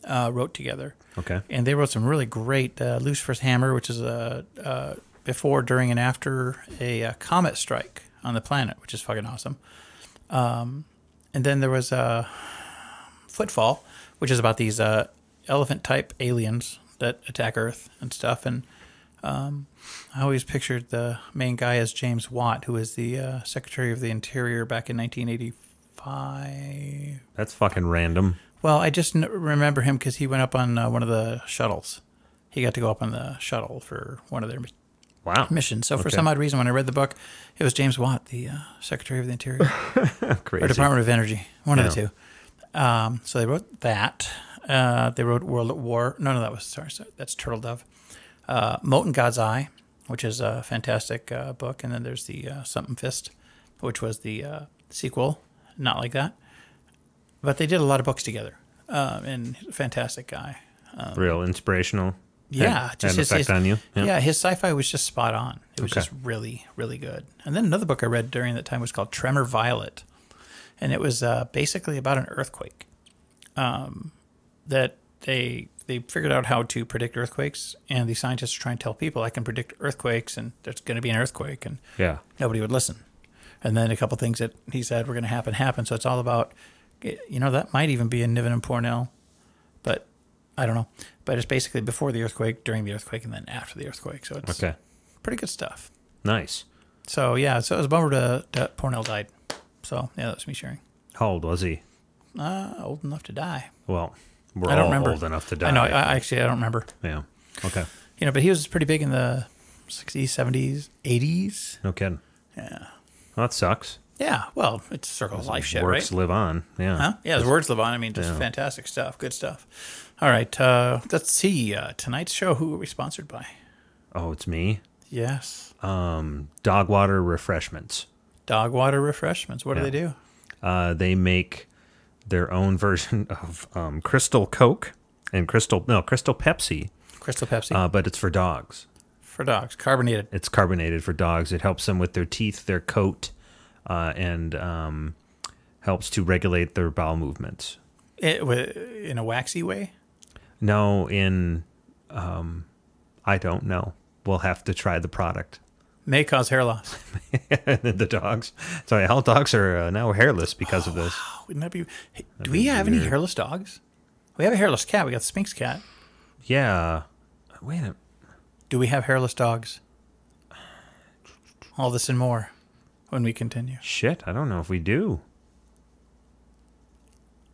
wrote together. Okay. And they wrote some really great Lucifer's Hammer, which is before, during, and after a comet strike on the planet, which is fucking awesome. And then there was Footfall, which is about these elephant-type aliens that attack Earth and stuff. And I always pictured the main guy as James Watt, who was the Secretary of the Interior back in 1985. That's fucking random. Well, I just remember him because he went up on one of the shuttles. He got to go up on the shuttle for one of their missions. So for some odd reason, when I read the book, it was James Watt, the Secretary of the Interior. Crazy. Or Department of Energy, one of the two. So they wrote that. They wrote World at War. No, that was, sorry, that's Turtle Dove. Molten God's Eye, which is a fantastic book. And then there's the Something Fist, which was the sequel. Not like that. But they did a lot of books together. And he's a fantastic guy. Real inspirational. Yeah. Had an effect on you. Yeah, his sci-fi was just spot on. It was just really, really good. And then another book I read during that time was called Tremor Violet. And it was basically about an earthquake. That they figured out how to predict earthquakes. And the scientists are trying to tell people, I can predict earthquakes and there's going to be an earthquake. And nobody would listen. And then a couple things that he said were going to happen. So it's all about, you know, that might even be in Niven and Pournelle, but I don't know. But it's basically before the earthquake, during the earthquake, and then after the earthquake. So it's pretty good stuff. Nice. So, yeah, so it was a bummer that Pournelle died. So, yeah, that's me sharing. How old was he? Old enough to die. Well, we're all old enough to die. I know. I don't remember. Yeah. Okay. You know, but he was pretty big in the 60s, 70s, 80s. No kidding. Yeah. Well, that sucks. Yeah, well, it's circle of life shit, right? Works live on. Yeah. Huh? Yeah, his words live on. I mean, just fantastic stuff. Good stuff. All right, let's see. Tonight's show, who are we sponsored by? Oh, it's me? Yes. Dogwater Refreshments. Dogwater Refreshments. What do they do? They make their own version of Crystal Coke and Crystal Pepsi. Crystal Pepsi. But it's for dogs. For dogs. Carbonated. It's carbonated for dogs. It helps them with their teeth, their coat, and helps to regulate their bowel movements. In a waxy way? No, I don't know. We'll have to try the product. May cause hair loss. The dogs. Sorry, all dogs are now hairless because of this. Wow. Wouldn't that be... Hey, do we have any hairless dogs? We have a hairless cat. We got the Sphinx cat. Yeah. Wait a minute. Do we have hairless dogs? All this and more when we continue. Shit, I don't know if we do.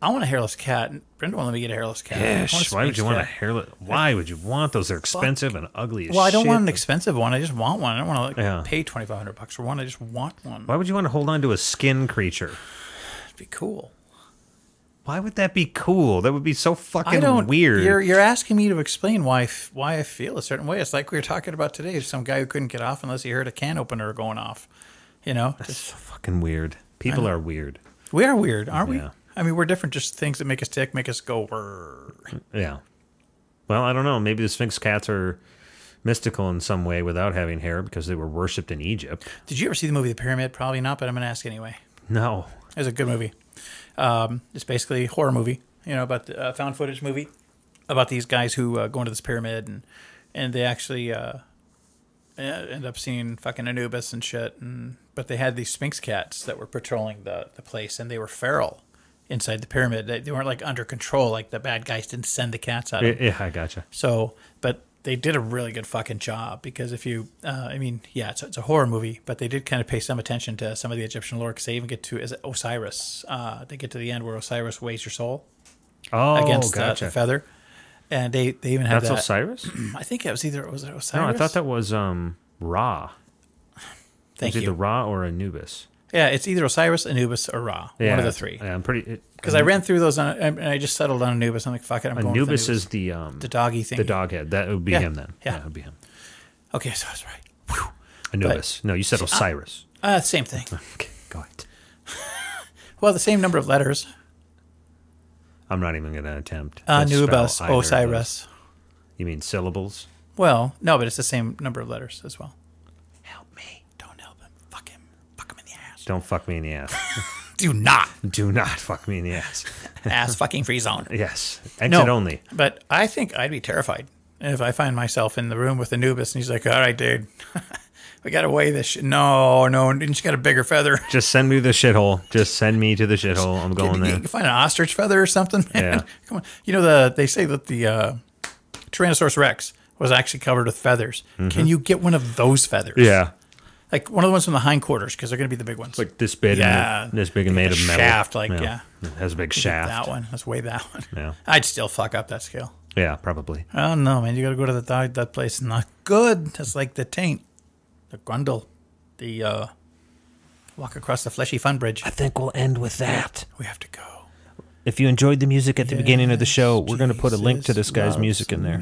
I want a hairless cat. Brenda won't let me get a hairless cat. Yes. Why would you want a hairless? Why would you want those? They're expensive and ugly as shit. Well, I don't want an expensive one. I just want one. I don't want to pay $2,500 for one. I just want one. Why would you want to hold on to a skin creature? It'd be cool. Why would that be cool? That would be so fucking weird. You're asking me to explain why I feel a certain way. It's like we were talking about today. Some guy who couldn't get off unless he heard a can opener going off. You know, that's so fucking weird. People are weird. We are weird, aren't we? Yeah. I mean, we're different. Just things that make us tick, make us go. Brr. Yeah. Well, I don't know. Maybe the Sphinx cats are mystical in some way without having hair because they were worshipped in Egypt. Did you ever see the movie The Pyramid? Probably not, but I'm going to ask anyway. No. It was a good movie. It's basically a horror movie, about the found footage movie about these guys who go into this pyramid and they actually end up seeing fucking Anubis and shit. But they had these Sphinx cats that were patrolling the place, and they were feral inside the pyramid. They weren't like under control. Like the bad guys didn't send the cats out. Yeah, I gotcha. So, but they did a really good fucking job because if you, it's a horror movie, but they did kind of pay some attention to some of the Egyptian lore because they even get to Osiris. They get to the end where Osiris weighs your soul against gotcha. the feather. And they even had That's Osiris? I think it was Osiris? No, I thought that was Ra. Thank you. Either Ra or Anubis. Yeah, it's either Osiris, Anubis, or Ra. One of the three. Yeah, I'm pretty... Because I ran through those and I just settled on Anubis. I'm like, fuck it, I'm going with Anubis. Anubis is the doggy thing. The dog head. That would be him then. Yeah. That would be him. Okay, so I was right. Whew. Anubis. No, you said Osiris. Same thing. Okay, go ahead. Well, the same number of letters. I'm not even going to attempt. Anubis, Osiris. You mean syllables? Well, no, but it's the same number of letters as well. Help me. Don't help him. Fuck him. Fuck him in the ass. Don't fuck me in the ass. Do not. Do not fuck me in the ass. Ass fucking free zone. Yes. Exit only. But I think I'd be terrified if I find myself in the room with Anubis and he's like, all right, dude, we got to weigh this shit. No, didn't you got a bigger feather? Just send me to the shithole. Just send me to the shithole. I'm going there. You can find an ostrich feather or something, man. Yeah. Come on. They say that the Tyrannosaurus Rex was actually covered with feathers. Mm-hmm. Can you get one of those feathers? Yeah. Like one of the ones from the hindquarters, because they're going to be the big ones. Like this big, this big and made of metal. Shaft, It has a big shaft. That one. Let's weigh that one. Yeah. I'd still fuck up that scale. Yeah, probably. Oh no, man! You got to go to that place. Not good. That's like the taint, the grundle, the walk across the fleshy fun bridge. I think we'll end with that. We have to go. If you enjoyed the music at the beginning of the show, we're going to put a link to this guy's music in there.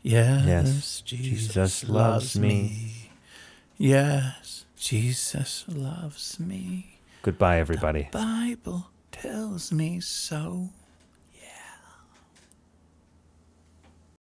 Yes, Jesus loves me. Yes, Jesus loves me. Goodbye, everybody. The Bible tells me so.